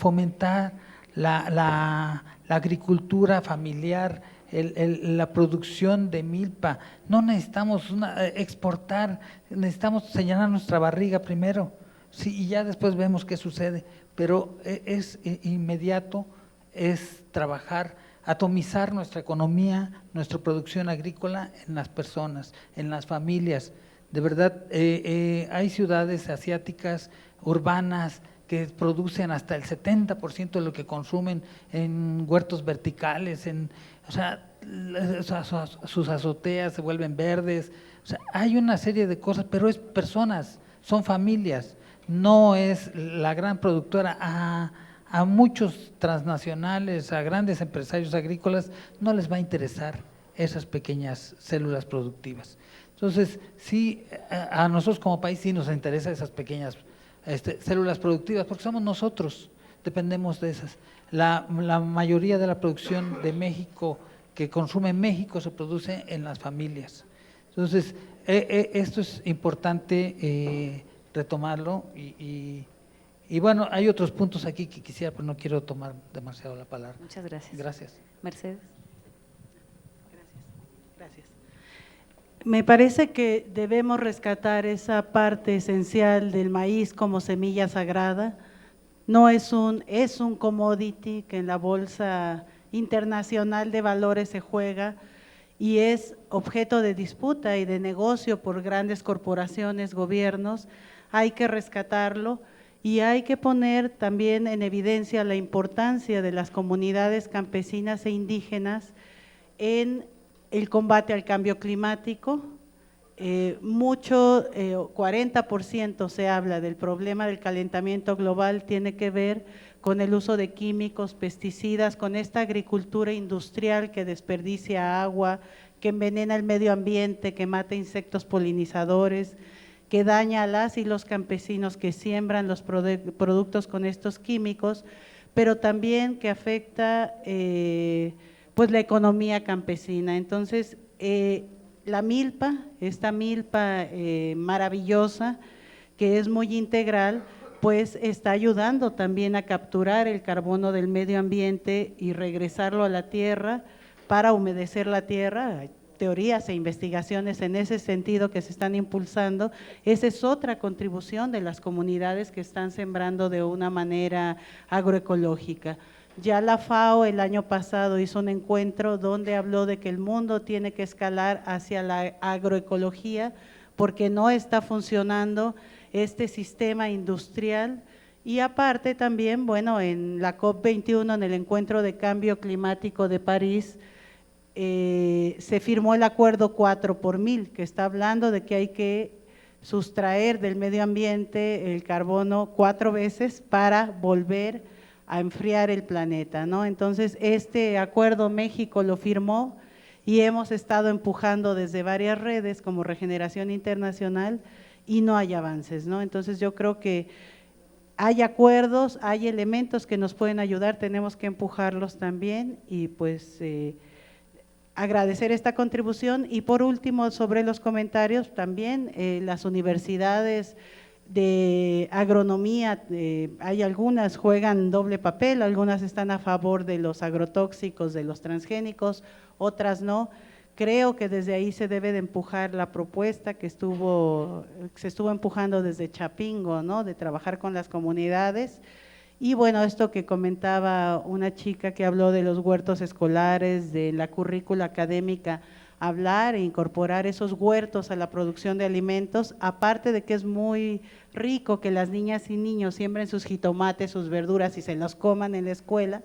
S5: fomentar la agricultura familiar, la producción de milpa. No necesitamos exportar, necesitamos señalar nuestra barriga primero, sí, y ya después vemos qué sucede, pero es inmediato, es trabajar, atomizar nuestra economía, nuestra producción agrícola en las personas, en las familias. De verdad, hay ciudades asiáticas, urbanas, que producen hasta el 70% de lo que consumen en huertos verticales, sus azoteas se vuelven verdes, hay una serie de cosas, pero es personas, son familias, no es la gran productora. A muchos transnacionales, a grandes empresarios agrícolas, no les va a interesar esas pequeñas células productivas. Entonces, sí, a nosotros como país sí nos interesa esas pequeñas células productivas, porque somos nosotros, dependemos de esas. la mayoría de la producción de México que consume México se produce en las familias. Entonces, esto es importante retomarlo y bueno, hay otros puntos aquí que quisiera, pero no quiero tomar demasiado la palabra.
S1: Muchas gracias.
S5: Gracias.
S1: Mercedes.
S3: Gracias. Me parece que debemos rescatar esa parte esencial del maíz como semilla sagrada. No es un commodity que en la Bolsa Internacional de Valores se juega y es objeto de disputa y de negocio por grandes corporaciones, gobiernos. Hay que rescatarlo y hay que poner también en evidencia la importancia de las comunidades campesinas e indígenas en el combate al cambio climático. 40% se habla del problema del calentamiento global, tiene que ver con el uso de químicos, pesticidas, con esta agricultura industrial que desperdicia agua, que envenena el medio ambiente, que mata insectos polinizadores, que daña a las y los campesinos que siembran los productos con estos químicos, pero también que afecta pues la economía campesina. Entonces, la milpa, esta milpa maravillosa, que es muy integral, pues está ayudando también a capturar el carbono del medio ambiente y regresarlo a la tierra para humedecer la tierra. Hay teorías e investigaciones en ese sentido que se están impulsando. Esa es otra contribución de las comunidades que están sembrando de una manera agroecológica. Ya la FAO el año pasado hizo un encuentro donde habló de que el mundo tiene que escalar hacia la agroecología porque no está funcionando este sistema industrial. Y aparte también, bueno, en la COP21, en el Encuentro de Cambio Climático de París, se firmó el Acuerdo 4x1000, que está hablando de que hay que sustraer del medio ambiente el carbono 4 veces para volver a enfriar el planeta, ¿no? Entonces, este acuerdo México lo firmó y hemos estado empujando desde varias redes como Regeneración Internacional y no hay avances, ¿no? Entonces, yo creo que hay acuerdos, hay elementos que nos pueden ayudar, tenemos que empujarlos también y pues agradecer esta contribución. Y por último, sobre los comentarios, también las universidades de agronomía, hay algunas juegan doble papel, algunas están a favor de los agrotóxicos, de los transgénicos, otras no. Creo que desde ahí se debe de empujar la propuesta que se estuvo empujando desde Chapingo, ¿no? De trabajar con las comunidades. Y bueno, esto que comentaba una chica que habló de los huertos escolares, de la currícula académica, hablar e incorporar esos huertos a la producción de alimentos, aparte de que es muy rico que las niñas y niños siembren sus jitomates, sus verduras y se los coman en la escuela,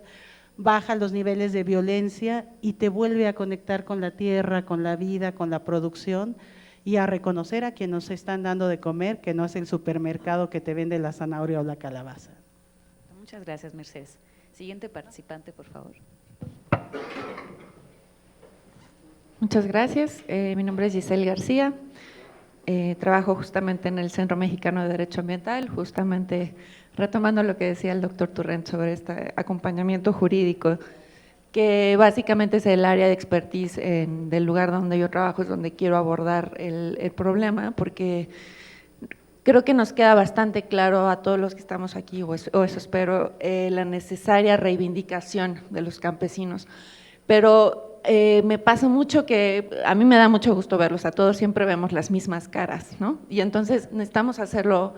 S3: baja los niveles de violencia y te vuelve a conectar con la tierra, con la vida, con la producción y a reconocer a quien nos están dando de comer, que no es el supermercado que te vende la zanahoria o la calabaza.
S1: Muchas gracias, Mercedes. Siguiente participante, por favor.
S11: Muchas gracias. Mi nombre es Giselle García. Trabajo justamente en el Centro Mexicano de Derecho Ambiental, justamente retomando lo que decía el doctor Turrent sobre este acompañamiento jurídico, que básicamente es el área de expertise del lugar donde yo trabajo, es donde quiero abordar el problema, porque creo que nos queda bastante claro a todos los que estamos aquí, o eso espero, la necesaria reivindicación de los campesinos. Pero me pasa mucho que a mí me da mucho gusto verlos, a todos siempre vemos las mismas caras, ¿no? Y entonces necesitamos hacerlo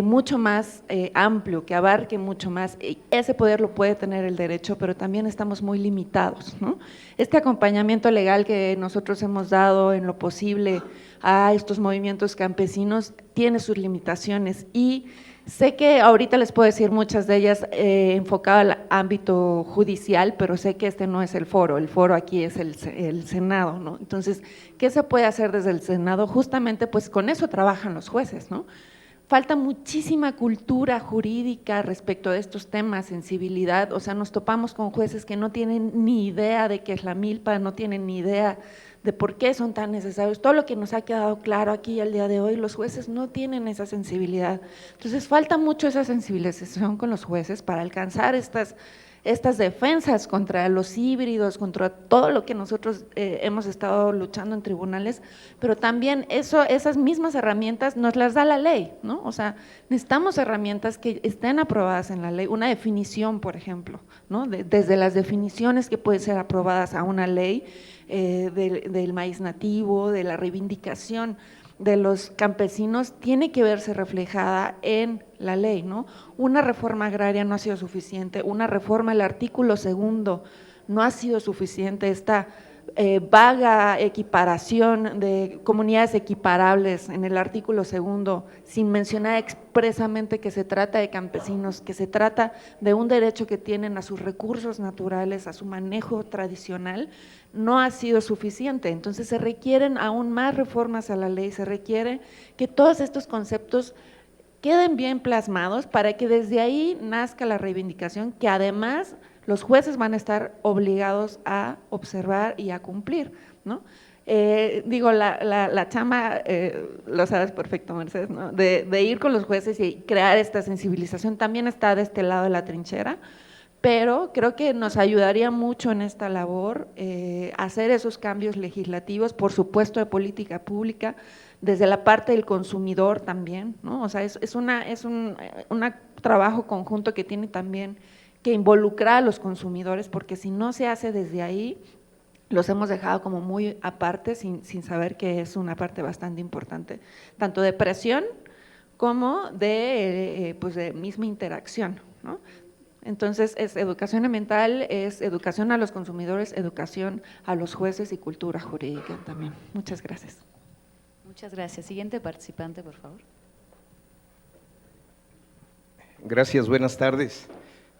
S11: mucho más amplio, que abarque mucho más. Ese poder lo puede tener el derecho, pero también estamos muy limitados, ¿no? Este acompañamiento legal que nosotros hemos dado en lo posible a estos movimientos campesinos tiene sus limitaciones y sé que ahorita les puedo decir muchas de ellas enfocadas al ámbito judicial, pero sé que este no es el foro aquí es el Senado, ¿no? Entonces, ¿qué se puede hacer desde el Senado? Justamente pues con eso trabajan los jueces, ¿no? Falta muchísima cultura jurídica respecto a estos temas, sensibilidad, o sea, nos topamos con jueces que no tienen ni idea de qué es la milpa, no tienen ni idea de por qué son tan necesarios. Todo lo que nos ha quedado claro aquí al día de hoy, los jueces no tienen esa sensibilidad. Entonces, falta mucho esa sensibilización con los jueces para alcanzar estas defensas contra los híbridos, contra todo lo que nosotros hemos estado luchando en tribunales, pero también esas mismas herramientas nos las da la ley, ¿no? O sea, necesitamos herramientas que estén aprobadas en la ley, una definición, por ejemplo, ¿no? Desde las definiciones que pueden ser aprobadas a una ley del maíz nativo, de la reivindicación de los campesinos, tiene que verse reflejada en la ley, ¿no? Una reforma agraria no ha sido suficiente, una reforma del artículo 2 no ha sido suficiente, esta vaga equiparación de comunidades equiparables en el artículo 2, sin mencionar expresamente que se trata de campesinos, que se trata de un derecho que tienen a sus recursos naturales, a su manejo tradicional, no ha sido suficiente. Entonces se requieren aún más reformas a la ley, se requiere que todos estos conceptos queden bien plasmados para que desde ahí nazca la reivindicación, que además los jueces van a estar obligados a observar y a cumplir, ¿no? La chama, lo sabes perfecto, Mercedes, ¿no? De ir con los jueces y crear esta sensibilización también está de este lado de la trinchera, pero creo que nos ayudaría mucho en esta labor hacer esos cambios legislativos, por supuesto de política pública, desde la parte del consumidor también, ¿no? O sea, es un trabajo conjunto que tiene también que involucrar a los consumidores, porque si no se hace desde ahí, los hemos dejado como muy aparte, sin saber que es una parte bastante importante, tanto de presión como de misma interacción, ¿no? Entonces, es educación ambiental, es educación a los consumidores, educación a los jueces y cultura jurídica también. Muchas gracias.
S1: Muchas gracias. Siguiente participante, por favor.
S12: Gracias, buenas tardes.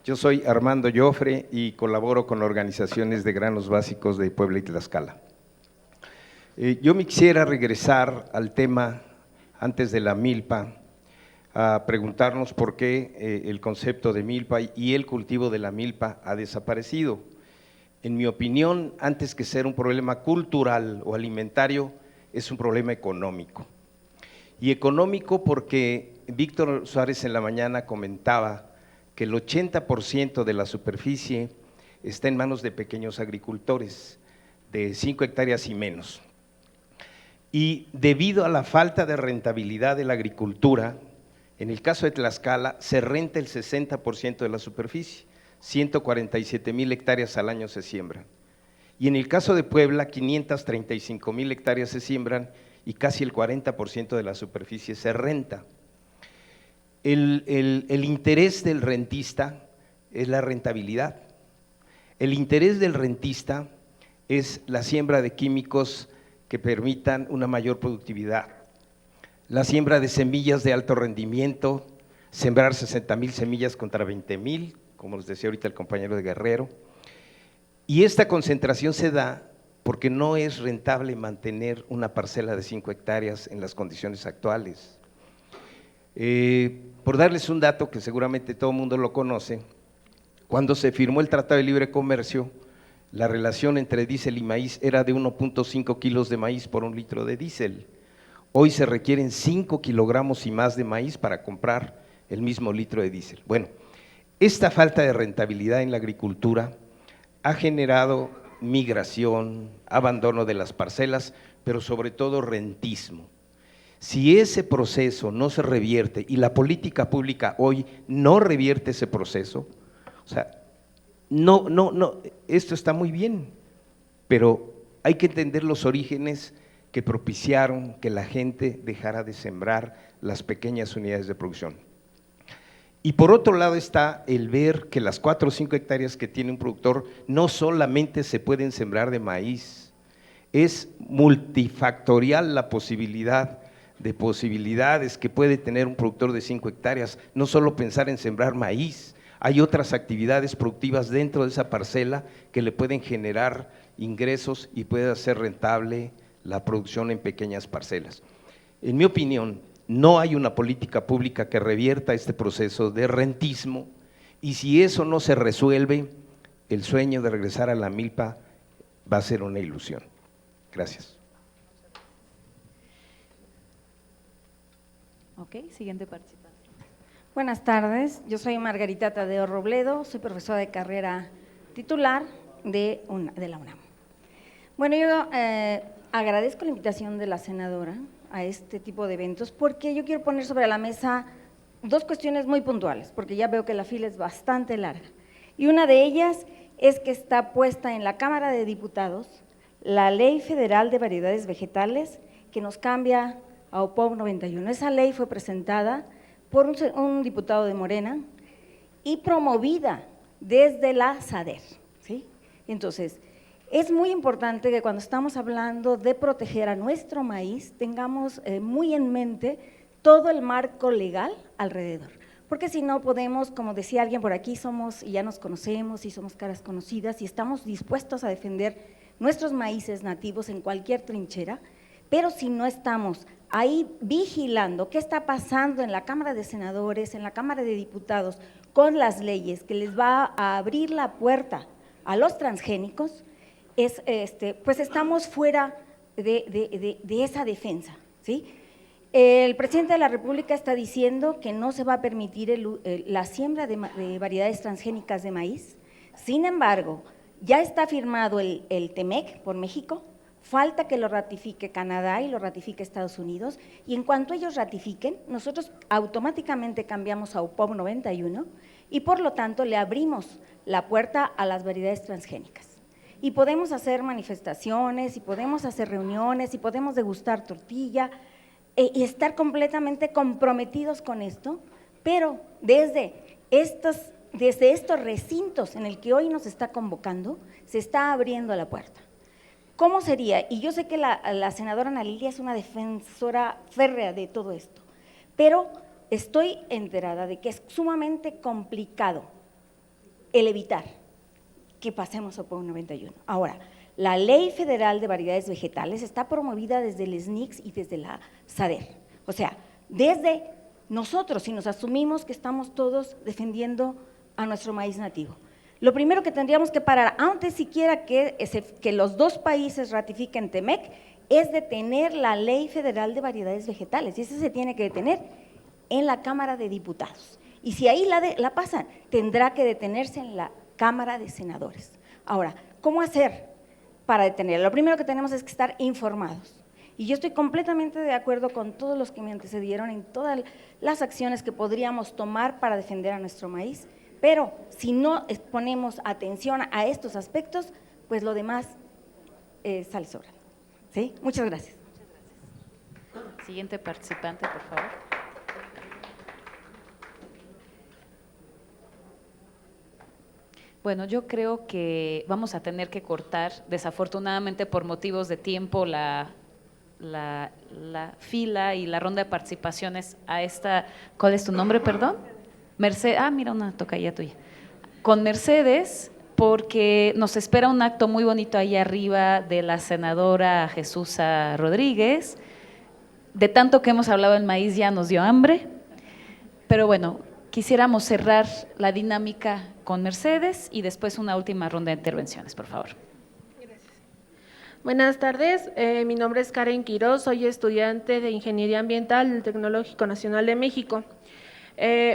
S12: Yo soy Armando Joffre y colaboro con organizaciones de granos básicos de Puebla y Tlaxcala. Yo me quisiera regresar al tema antes de la milpa, a preguntarnos por qué el concepto de milpa y el cultivo de la milpa ha desaparecido. En mi opinión, antes que ser un problema cultural o alimentario, es un problema económico. Y económico porque Víctor Suárez en la mañana comentaba que el 80% de la superficie está en manos de pequeños agricultores, de 5 hectáreas y menos. Y debido a la falta de rentabilidad de la agricultura, en el caso de Tlaxcala se renta el 60% de la superficie, 147,000 hectáreas al año se siembran. Y en el caso de Puebla, 535,000 hectáreas se siembran y casi el 40% de la superficie se renta. El interés del rentista es la rentabilidad. El interés del rentista es la siembra de químicos que permitan una mayor productividad, la siembra de semillas de alto rendimiento, sembrar 60,000 semillas contra 20,000, como les decía ahorita el compañero de Guerrero, y esta concentración se da porque no es rentable mantener una parcela de 5 hectáreas en las condiciones actuales. Por darles un dato que seguramente todo el mundo lo conoce, cuando se firmó el Tratado de Libre Comercio, la relación entre diésel y maíz era de 1.5 kilos de maíz por 1 litro de diésel. Hoy se requieren 5 kilogramos y más de maíz para comprar el mismo litro de diésel. Bueno, esta falta de rentabilidad en la agricultura ha generado migración, abandono de las parcelas, pero sobre todo rentismo. Si ese proceso no se revierte y la política pública hoy no revierte ese proceso, o sea, no, esto está muy bien, pero hay que entender los orígenes que propiciaron que la gente dejara de sembrar las pequeñas unidades de producción. Y por otro lado está el ver que las 4 o 5 hectáreas que tiene un productor no solamente se pueden sembrar de maíz, es multifactorial la posibilidad de posibilidades que puede tener un productor de 5 hectáreas, no solo pensar en sembrar maíz, hay otras actividades productivas dentro de esa parcela que le pueden generar ingresos y puede hacer rentable la producción en pequeñas parcelas. En mi opinión, no hay una política pública que revierta este proceso de rentismo y si eso no se resuelve, el sueño de regresar a la milpa va a ser una ilusión. Gracias.
S1: Ok, siguiente participante.
S13: Buenas tardes, yo soy Margarita Tadeo Robledo, soy profesora de carrera titular de la UNAM. Bueno, yo agradezco la invitación de la senadora a este tipo de eventos porque yo quiero poner sobre la mesa dos cuestiones muy puntuales, porque ya veo que la fila es bastante larga. Y una de ellas es que está puesta en la Cámara de Diputados la Ley Federal de Variedades Vegetales que nos cambia a OPOV 91. Esa ley fue presentada por un diputado de Morena y promovida desde la SADER, ¿sí? Entonces, es muy importante que cuando estamos hablando de proteger a nuestro maíz, tengamos muy en mente todo el marco legal alrededor, porque si no podemos, como decía alguien por aquí, somos y ya nos conocemos y somos caras conocidas y estamos dispuestos a defender nuestros maíces nativos en cualquier trinchera, pero si no estamos ahí vigilando qué está pasando en la Cámara de Senadores, en la Cámara de Diputados, con las leyes que les va a abrir la puerta a los transgénicos, pues estamos fuera de esa defensa, ¿sí? El presidente de la República está diciendo que no se va a permitir la siembra de variedades transgénicas de maíz. Sin embargo, ya está firmado el TEMEC por México, falta que lo ratifique Canadá y lo ratifique Estados Unidos, y en cuanto ellos ratifiquen, nosotros automáticamente cambiamos a OPOV 91 y por lo tanto le abrimos la puerta a las variedades transgénicas. Y podemos hacer manifestaciones, y podemos hacer reuniones, y podemos degustar tortilla, y estar completamente comprometidos con esto, pero desde estos recintos en el que hoy nos está convocando, se está abriendo la puerta. ¿Cómo sería? Y yo sé que la senadora Ana Lilia es una defensora férrea de todo esto, pero estoy enterada de que es sumamente complicado el evitar que pasemos a OPOV 91. Ahora, la Ley Federal de Variedades Vegetales está promovida desde el SNICS y desde la SADER. O sea, desde nosotros, si nos asumimos que estamos todos defendiendo a nuestro maíz nativo. Lo primero que tendríamos que parar, antes siquiera que los dos países ratifiquen TEMEC, es detener la Ley Federal de Variedades Vegetales, y eso se tiene que detener en la Cámara de Diputados. Y si ahí la pasan, tendrá que detenerse en la Cámara de Senadores. Ahora, ¿cómo hacer para detenerla? Lo primero que tenemos es que estar informados. Y yo estoy completamente de acuerdo con todos los que me antecedieron en todas las acciones que podríamos tomar para defender a nuestro maíz, pero si no ponemos atención a estos aspectos, pues lo demás sale sobrando. ¿Sí? Muchas gracias.
S1: Siguiente participante, por favor. Bueno, yo creo que vamos a tener que cortar, desafortunadamente por motivos de tiempo, la fila y la ronda de participaciones a esta… ¿Cuál es tu nombre, perdón? Mercedes, mira, una tocaya tuya. Con Mercedes, porque nos espera un acto muy bonito ahí arriba de la senadora Jesusa Rodríguez. De tanto que hemos hablado del maíz ya nos dio hambre, pero bueno, quisiéramos cerrar la dinámica con Mercedes y después una última ronda de intervenciones, por favor.
S14: Buenas tardes, mi nombre es Karen Quiroz, soy estudiante de Ingeniería Ambiental del Tecnológico Nacional de México.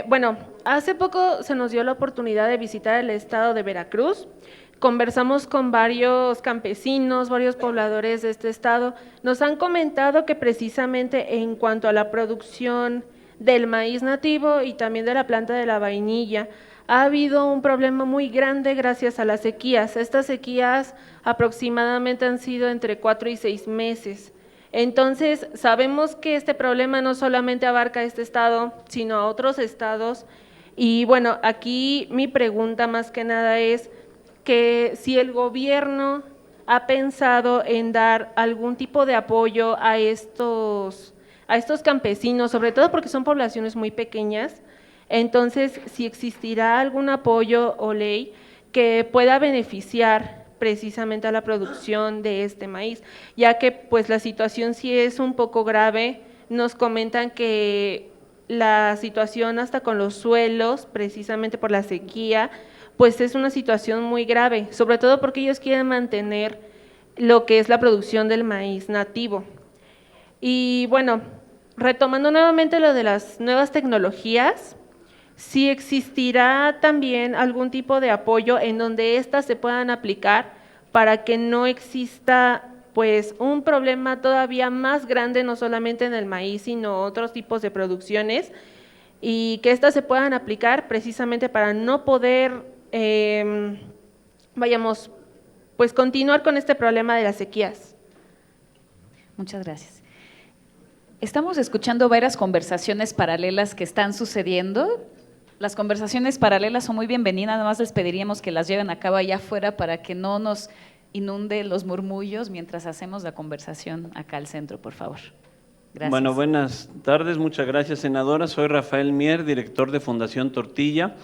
S14: Bueno, hace poco se nos dio la oportunidad de visitar el estado de Veracruz. Conversamos con varios campesinos, varios pobladores de este estado. Nos han comentado que precisamente en cuanto a la producción del maíz nativo y también de la planta de la vainilla, ha habido un problema muy grande gracias a las sequías. Estas sequías aproximadamente han sido entre 4 y 6 meses. Entonces, sabemos que este problema no solamente abarca este estado, sino a otros estados. Y bueno, aquí mi pregunta más que nada es que si el gobierno ha pensado en dar algún tipo de apoyo a estos campesinos, sobre todo porque son poblaciones muy pequeñas. Entonces, si existirá algún apoyo o ley que pueda beneficiar precisamente a la producción de este maíz, ya que pues la situación sí es un poco grave. Nos comentan que la situación hasta con los suelos, precisamente por la sequía, pues es una situación muy grave, sobre todo porque ellos quieren mantener lo que es la producción del maíz nativo. Y bueno, retomando nuevamente lo de las nuevas tecnologías, si existirá también algún tipo de apoyo en donde éstas se puedan aplicar para que no exista pues un problema todavía más grande, no solamente en el maíz, sino otros tipos de producciones, y que éstas se puedan aplicar precisamente para no poder, pues continuar con este problema de las sequías.
S1: Muchas gracias. Estamos escuchando varias conversaciones paralelas que están sucediendo. Las conversaciones paralelas son muy bienvenidas, nada más les pediríamos que las lleven a cabo allá afuera para que no nos inunde los murmullos mientras hacemos la conversación acá al centro, por favor. Gracias.
S15: Bueno, buenas tardes, muchas gracias, senadora. Soy Rafael Mier, director de Fundación Tortilla,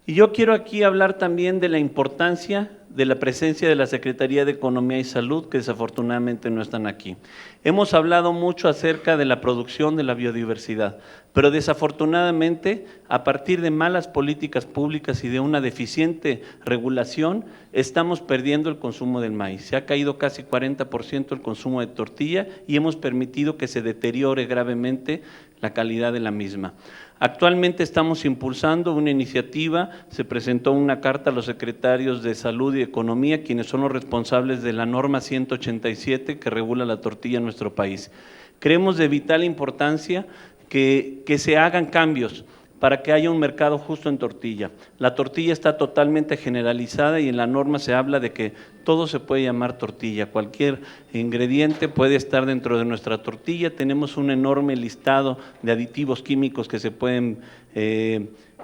S15: y yo quiero aquí hablar también de la importancia de la presencia de la Secretaría de Economía y Salud, que desafortunadamente no están aquí. Hemos hablado mucho acerca de la producción de la biodiversidad, pero desafortunadamente, a partir de malas políticas públicas y de una deficiente regulación, estamos perdiendo el consumo del maíz. Se ha caído casi 40% el consumo de tortilla y hemos permitido que se deteriore gravemente la calidad de la misma. Actualmente estamos impulsando una iniciativa, se presentó una carta a los secretarios de Salud y Economía, quienes son los responsables de la norma 187 que regula la tortilla en nuestro país. Creemos de vital importancia que se hagan cambios para que haya un mercado justo en tortilla. La tortilla está totalmente generalizada y en la norma se habla de que todo se puede llamar tortilla, cualquier ingrediente puede estar dentro de nuestra tortilla. Tenemos un enorme listado de aditivos químicos que se pueden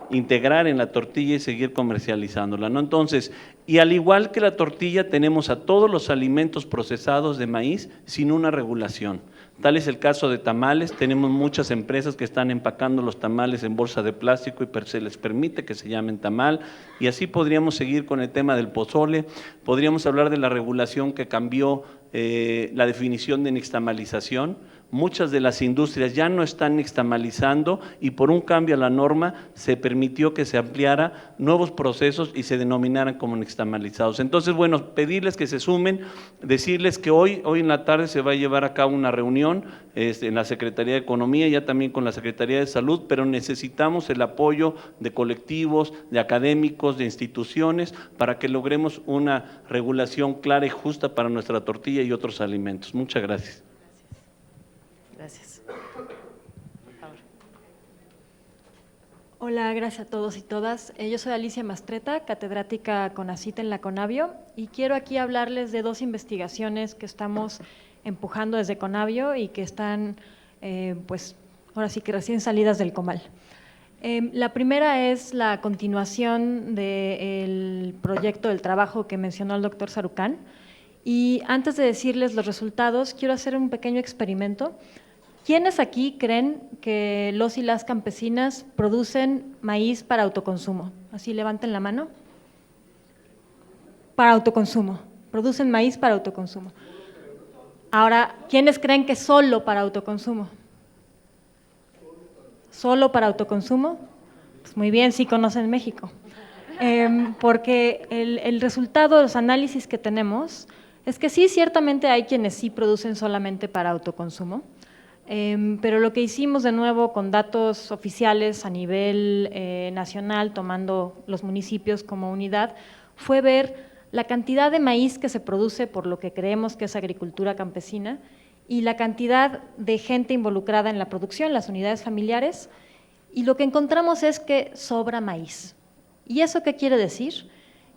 S15: integrar en la tortilla y seguir comercializándola, ¿no? Entonces, y al igual que la tortilla, tenemos a todos los alimentos procesados de maíz sin una regulación. Tal es el caso de tamales, tenemos muchas empresas que están empacando los tamales en bolsa de plástico y se les permite que se llamen tamal, y así podríamos seguir con el tema del pozole, podríamos hablar de la regulación que cambió la definición de nixtamalización. Muchas de las industrias ya no están nixtamalizando y por un cambio a la norma se permitió que se ampliara nuevos procesos y se denominaran como nixtamalizados. Entonces, bueno, pedirles que se sumen, decirles que hoy en la tarde se va a llevar a cabo una reunión en la Secretaría de Economía, ya también con la Secretaría de Salud, pero necesitamos el apoyo de colectivos, de académicos, de instituciones, para que logremos una regulación clara y justa para nuestra tortilla y otros alimentos. Muchas gracias.
S1: Gracias.
S16: Hola, gracias a todos y todas. Yo soy Alicia Mastreta, catedrática CONACYT en la Conavio, y quiero aquí hablarles de dos investigaciones que estamos empujando desde Conavio y que están, pues, ahora sí que recién salidas del comal. La primera es la continuación del proyecto del trabajo que mencionó el doctor Sarucán, y antes de decirles los resultados, quiero hacer un pequeño experimento. ¿Quiénes aquí creen que los y las campesinas producen maíz para autoconsumo? Así levanten la mano. Para autoconsumo, producen maíz para autoconsumo. Ahora, ¿quiénes creen que solo para autoconsumo? ¿Solo para autoconsumo? Pues muy bien, sí conocen México. Porque el resultado de los análisis que tenemos es que sí, ciertamente hay quienes sí producen solamente para autoconsumo, pero lo que hicimos de nuevo con datos oficiales a nivel nacional, tomando los municipios como unidad, fue ver la cantidad de maíz que se produce por lo que creemos que es agricultura campesina y la cantidad de gente involucrada en la producción, las unidades familiares, y lo que encontramos es que sobra maíz. ¿Y eso qué quiere decir?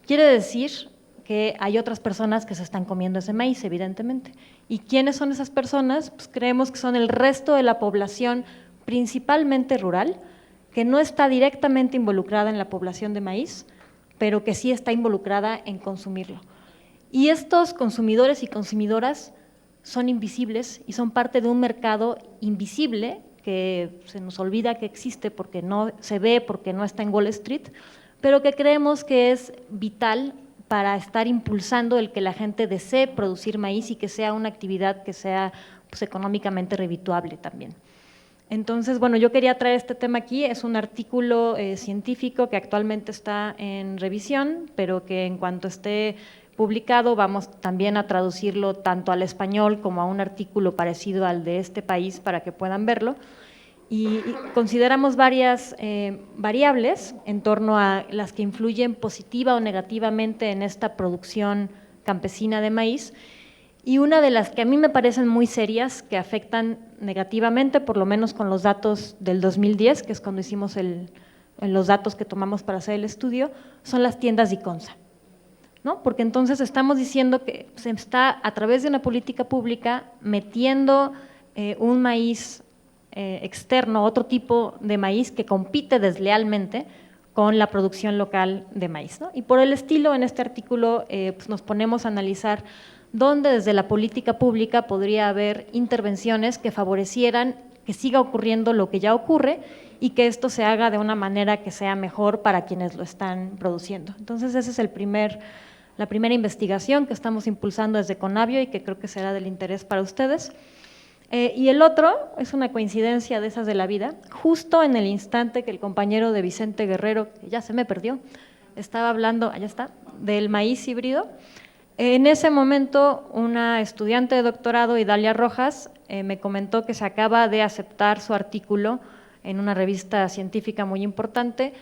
S16: Quiere decir que hay otras personas que se están comiendo ese maíz, evidentemente. ¿Y quiénes son esas personas? Pues creemos que son el resto de la población, principalmente rural, que no está directamente involucrada en la población de maíz, pero que sí está involucrada en consumirlo. Y estos consumidores y consumidoras son invisibles y son parte de un mercado invisible que se nos olvida que existe porque no se ve, porque no está en Wall Street, pero que creemos que es vital para estar impulsando el que la gente desee producir maíz y que sea una actividad que sea pues, económicamente redituable también. Entonces, bueno, yo quería traer este tema aquí, es un artículo científico que actualmente está en revisión, pero que en cuanto esté publicado vamos también a traducirlo tanto al español como a un artículo parecido al de este país para que puedan verlo. y consideramos varias variables en torno a las que influyen positiva o negativamente en esta producción campesina de maíz, y una de las que a mí me parecen muy serias, que afectan negativamente, por lo menos con los datos del 2010, que es cuando hicimos los datos que tomamos para hacer el estudio, son las tiendas de Iconsa, ¿no? Porque entonces estamos diciendo que se está, a través de una política pública, metiendo un maíz externo, otro tipo de maíz que compite deslealmente con la producción local de maíz, ¿no? Y por el estilo, en este artículo pues nos ponemos a analizar dónde desde la política pública podría haber intervenciones que favorecieran que siga ocurriendo lo que ya ocurre y que esto se haga de una manera que sea mejor para quienes lo están produciendo. Entonces, esa es la primera investigación que estamos impulsando desde Conavio y que creo que será del interés para ustedes. Y el otro es una coincidencia de esas de la vida, justo en el instante que el compañero de Vicente Guerrero, que ya se me perdió, estaba hablando, allá está, del maíz híbrido. En ese momento, una estudiante de doctorado, Idalia Rojas, me comentó que se acaba de aceptar su artículo en una revista científica muy importante,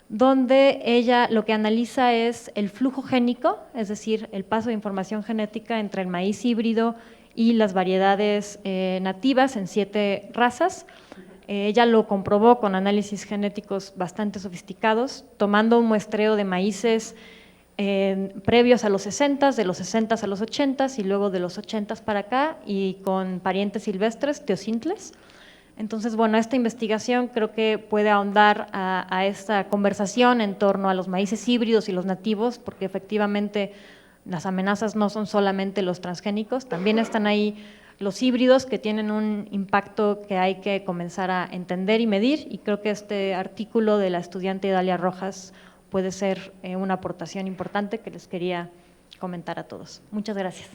S16: donde ella lo que analiza es el flujo génico, es decir, el paso de información genética entre el maíz híbrido y las variedades nativas en 7 razas. Ella lo comprobó con análisis genéticos bastante sofisticados, tomando un muestreo de maíces previos a los 60, de los 60 a los 80 y luego de los 80 para acá, y con parientes silvestres, teocintles. Entonces, bueno, esta investigación creo que puede ahondar a esta conversación en torno a los maíces híbridos y los nativos, porque efectivamente las amenazas no son solamente los transgénicos, también están ahí los híbridos que tienen un impacto que hay que comenzar a entender y medir, y creo que este artículo de la estudiante Idalia Rojas puede ser una aportación importante que les quería comentar a todos. Muchas gracias.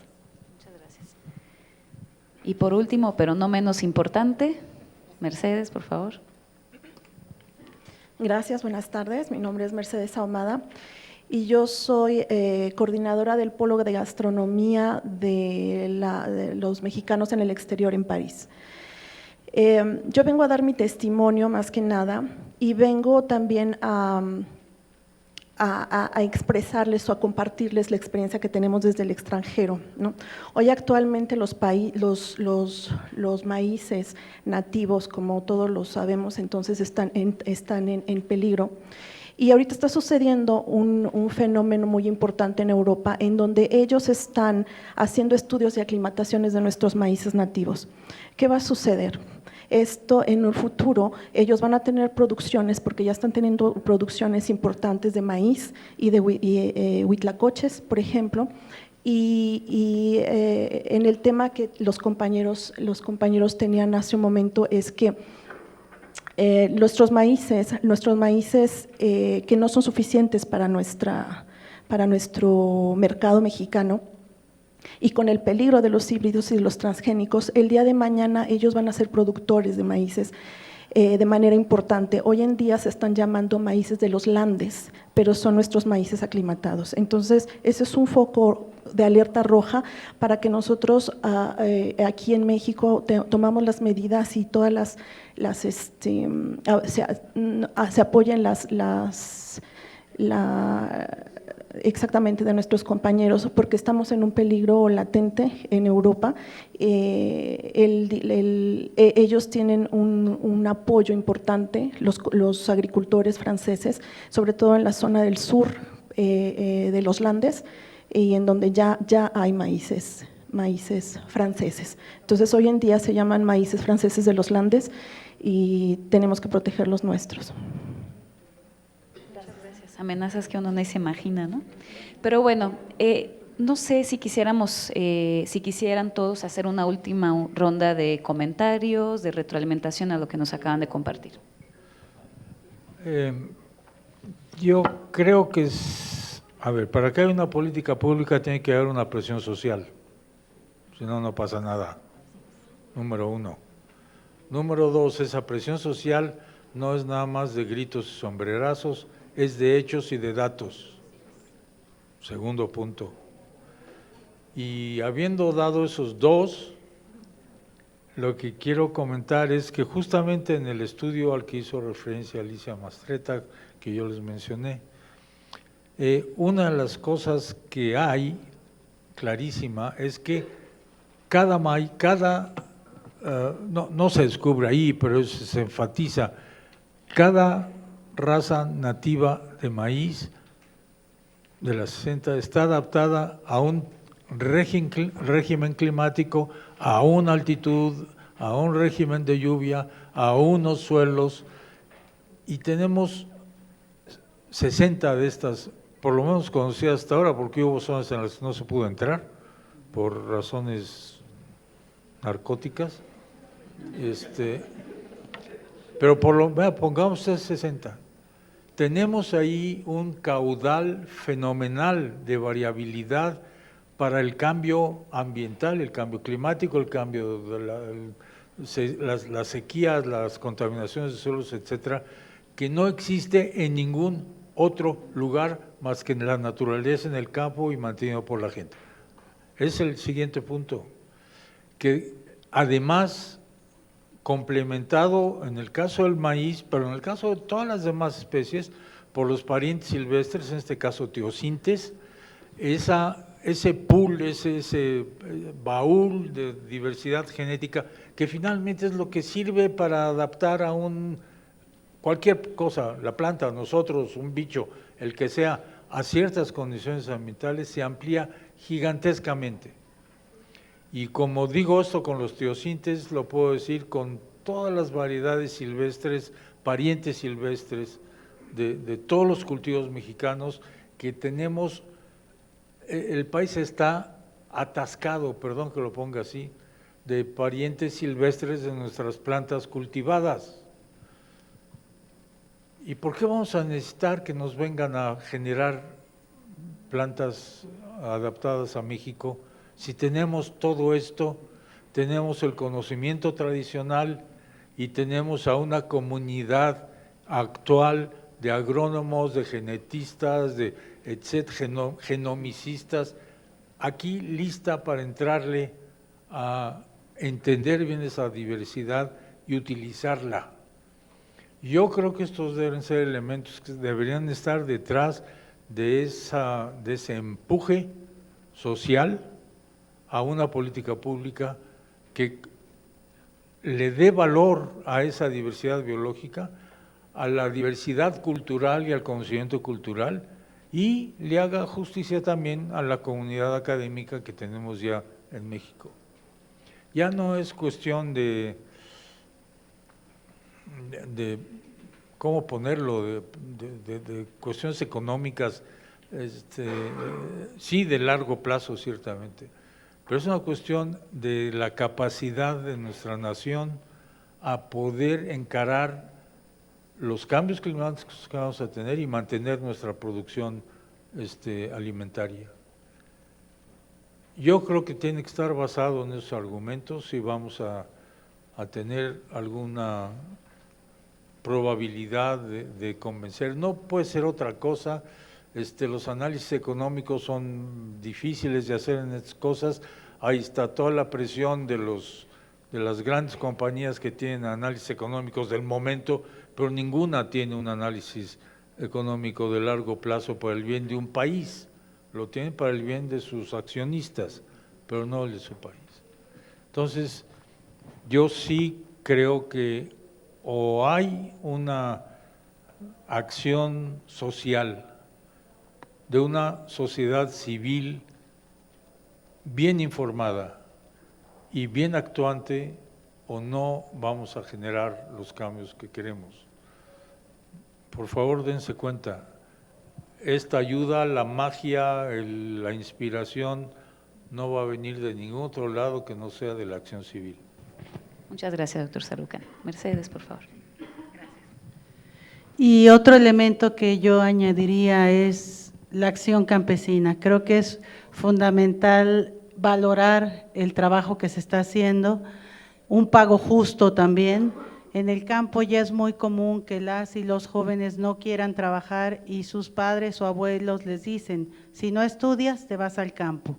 S1: Muchas gracias. Y por último, pero no menos importante, Mercedes, por favor.
S17: Gracias, buenas tardes. Mi nombre es Mercedes Ahumada y yo soy coordinadora del Polo de Gastronomía de los mexicanos en el exterior en París. Yo vengo a dar mi testimonio más que nada y vengo también a expresarles o a compartirles la experiencia que tenemos desde el extranjero, ¿no? Hoy actualmente los maíces nativos, como todos lo sabemos, entonces están en peligro. Y ahorita está sucediendo un fenómeno muy importante en Europa, en donde ellos están haciendo estudios de aclimataciones de nuestros maíces nativos. ¿Qué va a suceder? Esto en un futuro, ellos van a tener producciones, porque ya están teniendo producciones importantes de maíz y de huitlacoches, por ejemplo, y en el tema que los compañeros tenían hace un momento es que nuestros maíces que no son suficientes para nuestro mercado mexicano, y con el peligro de los híbridos y de los transgénicos, el día de mañana ellos van a ser productores de maíces de manera importante. Hoy en día se están llamando maíces de los landes, pero son nuestros maíces aclimatados. Entonces, ese es un foco de alerta roja para que nosotros aquí en México tomamos las medidas y todas se apoyen exactamente de nuestros compañeros, porque estamos en un peligro latente en Europa. Ellos tienen un apoyo importante, los agricultores franceses, sobre todo en la zona del sur de los Landes, y en donde ya hay maíces franceses. Entonces, hoy en día se llaman maíces franceses de los Landes y tenemos que proteger los nuestros.
S1: Amenazas que uno no se imagina, ¿no? Pero bueno, no sé si quisieran todos hacer una última ronda de comentarios, de retroalimentación a lo que nos acaban de compartir.
S2: Yo creo que para que haya una política pública tiene que haber una presión social, si no, no pasa nada, número 1. Número 2, esa presión social no es nada más de gritos y sombrerazos, es de hechos y de datos. Segundo punto. Y habiendo dado esos dos, lo que quiero comentar es que justamente en el estudio al que hizo referencia Alicia Mastretta, que yo les mencioné, una de las cosas que hay clarísima es que no se descubre ahí, pero se enfatiza, cada raza nativa de maíz de las 60 está adaptada a un régimen climático, a una altitud, a un régimen de lluvia, a unos suelos, y tenemos 60 de estas, por lo menos conocidas hasta ahora, porque hubo zonas en las que no se pudo entrar por razones narcóticas, pero pongamos 60. Tenemos ahí un caudal fenomenal de variabilidad para el cambio ambiental, el cambio climático, el cambio de las sequías, las contaminaciones de suelos, etcétera, que no existe en ningún otro lugar más que en la naturaleza, en el campo y mantenido por la gente. Es el siguiente punto, que además complementado en el caso del maíz, pero en el caso de todas las demás especies, por los parientes silvestres, en este caso teosintes, ese pool, ese baúl de diversidad genética, que finalmente es lo que sirve para adaptar a cualquier cosa, la planta, nosotros, un bicho, el que sea, a ciertas condiciones ambientales, se amplía gigantescamente. Y como digo esto con los teosintes, lo puedo decir con todas las variedades silvestres, parientes silvestres, de todos los cultivos mexicanos que tenemos. El país está atascado, perdón que lo ponga así, de parientes silvestres de nuestras plantas cultivadas. ¿Y por qué vamos a necesitar que nos vengan a generar plantas adaptadas a México si tenemos todo esto, tenemos el conocimiento tradicional y tenemos a una comunidad actual de agrónomos, de genetistas, de genomicistas, aquí lista para entrarle a entender bien esa diversidad y utilizarla? Yo creo que estos deben ser elementos que deberían estar detrás de ese empuje social a una política pública que le dé valor a esa diversidad biológica, a la diversidad cultural y al conocimiento cultural, y le haga justicia también a la comunidad académica que tenemos ya en México. Ya no es cuestión de ¿cómo ponerlo?, de cuestiones económicas, sí, de largo plazo ciertamente, pero es una cuestión de la capacidad de nuestra nación a poder encarar los cambios climáticos que vamos a tener y mantener nuestra producción alimentaria. Yo creo que tiene que estar basado en esos argumentos si vamos a tener alguna probabilidad de convencer. No puede ser otra cosa. Los análisis económicos son difíciles de hacer en estas cosas. Ahí está toda la presión de las grandes compañías que tienen análisis económicos del momento, pero ninguna tiene un análisis económico de largo plazo para el bien de un país. Lo tienen para el bien de sus accionistas, pero no el de su país. Entonces, yo sí creo que o hay una acción social de una sociedad civil bien informada y bien actuante, o no vamos a generar los cambios que queremos. Por favor, dense cuenta, esta ayuda, la magia, la inspiración, no va a venir de ningún otro lado que no sea de la acción civil.
S1: Muchas gracias, doctor Sarucán. Mercedes, por favor.
S3: Y otro elemento que yo añadiría es la acción campesina. Creo que es fundamental valorar el trabajo que se está haciendo, un pago justo también. En el campo ya es muy común que las y los jóvenes no quieran trabajar y sus padres o abuelos les dicen, si no estudias te vas al campo.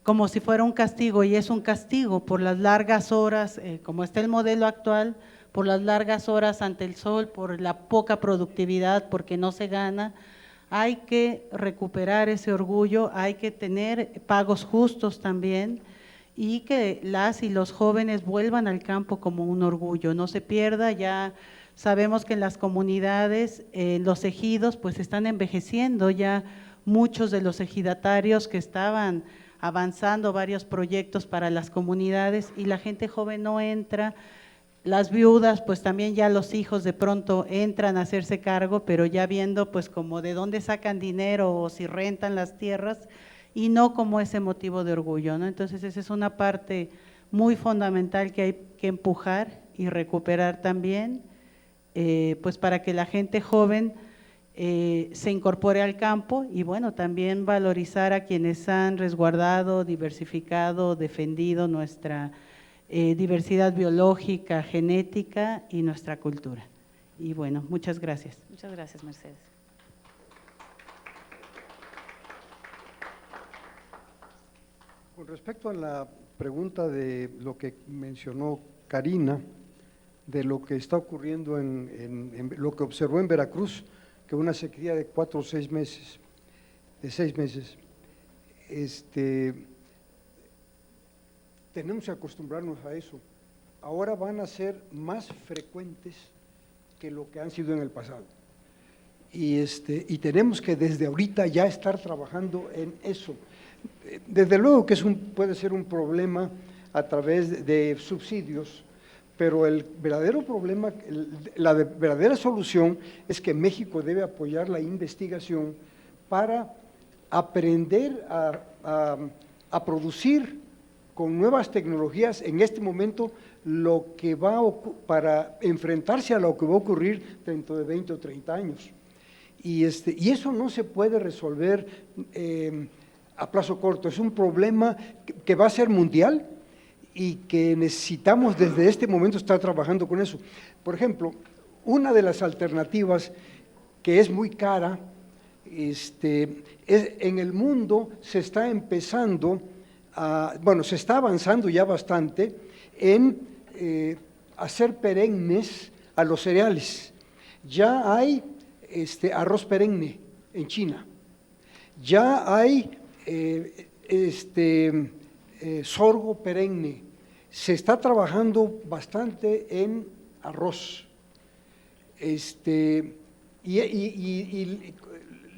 S3: como si fuera un castigo, y es un castigo por las largas horas, como está el modelo actual, por las largas horas ante el sol, por la poca productividad, porque no se gana. Hay que recuperar ese orgullo, hay que tener pagos justos también, y que las y los jóvenes vuelvan al campo como un orgullo, no se pierda. Ya sabemos que en las comunidades, los ejidos pues están envejeciendo, ya muchos de los ejidatarios que estaban avanzando varios proyectos para las comunidades y la gente joven no entra. Las viudas, pues también ya los hijos de pronto entran a hacerse cargo, pero ya viendo pues como de dónde sacan dinero o si rentan las tierras, y no como ese motivo de orgullo, ¿no? Entonces esa es una parte muy fundamental que hay que empujar y recuperar también, pues para que la gente joven se incorpore al campo, y bueno, también valorizar a quienes han resguardado, diversificado, defendido nuestra diversidad biológica, genética y nuestra cultura. Y bueno, muchas gracias.
S1: Muchas gracias, Mercedes.
S4: Con respecto a la pregunta de lo que mencionó Karina, de lo que está ocurriendo en lo que observó en Veracruz, que una sequía de 4 o 6 meses, tenemos que acostumbrarnos a eso. Ahora van a ser más frecuentes que lo que han sido en el pasado. Y tenemos que desde ahorita ya estar trabajando en eso. Desde luego que puede ser un problema a través de subsidios, pero el verdadero problema, la verdadera solución es que México debe apoyar la investigación para aprender a producir con nuevas tecnologías en este momento lo que para enfrentarse a lo que va a ocurrir dentro de 20 o 30 años. Y eso no se puede resolver a plazo corto, es un problema que va a ser mundial y que necesitamos desde este momento estar trabajando con eso. Por ejemplo, una de las alternativas que es muy cara, en el mundo se está empezando se está avanzando ya bastante en hacer perennes a los cereales. Ya hay arroz perenne en China, ya hay sorgo perenne, se está trabajando bastante en arroz. Y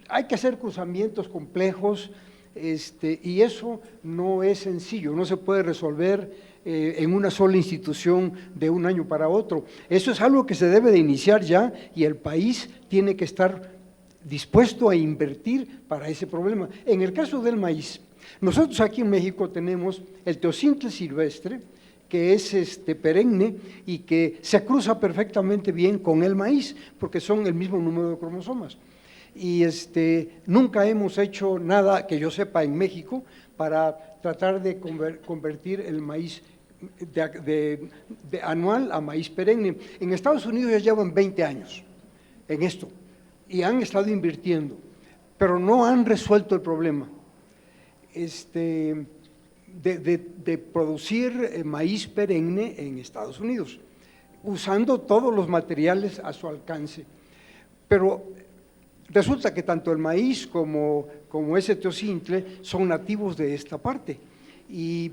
S4: hay que hacer cruzamientos complejos, y eso no es sencillo, no se puede resolver en una sola institución de un año para otro. Eso es algo que se debe de iniciar ya, y el país tiene que estar dispuesto a invertir para ese problema. En el caso del maíz, nosotros aquí en México tenemos el teocintle silvestre, que es perenne y que se cruza perfectamente bien con el maíz, porque son el mismo número de cromosomas. Y nunca hemos hecho nada que yo sepa en México para tratar de convertir el maíz de anual a maíz perenne. En Estados Unidos ya llevan 20 años en esto y han estado invirtiendo, pero no han resuelto el problema de producir maíz perenne en Estados Unidos, usando todos los materiales a su alcance. Pero resulta que tanto el maíz como ese teocintle son nativos de esta parte. Y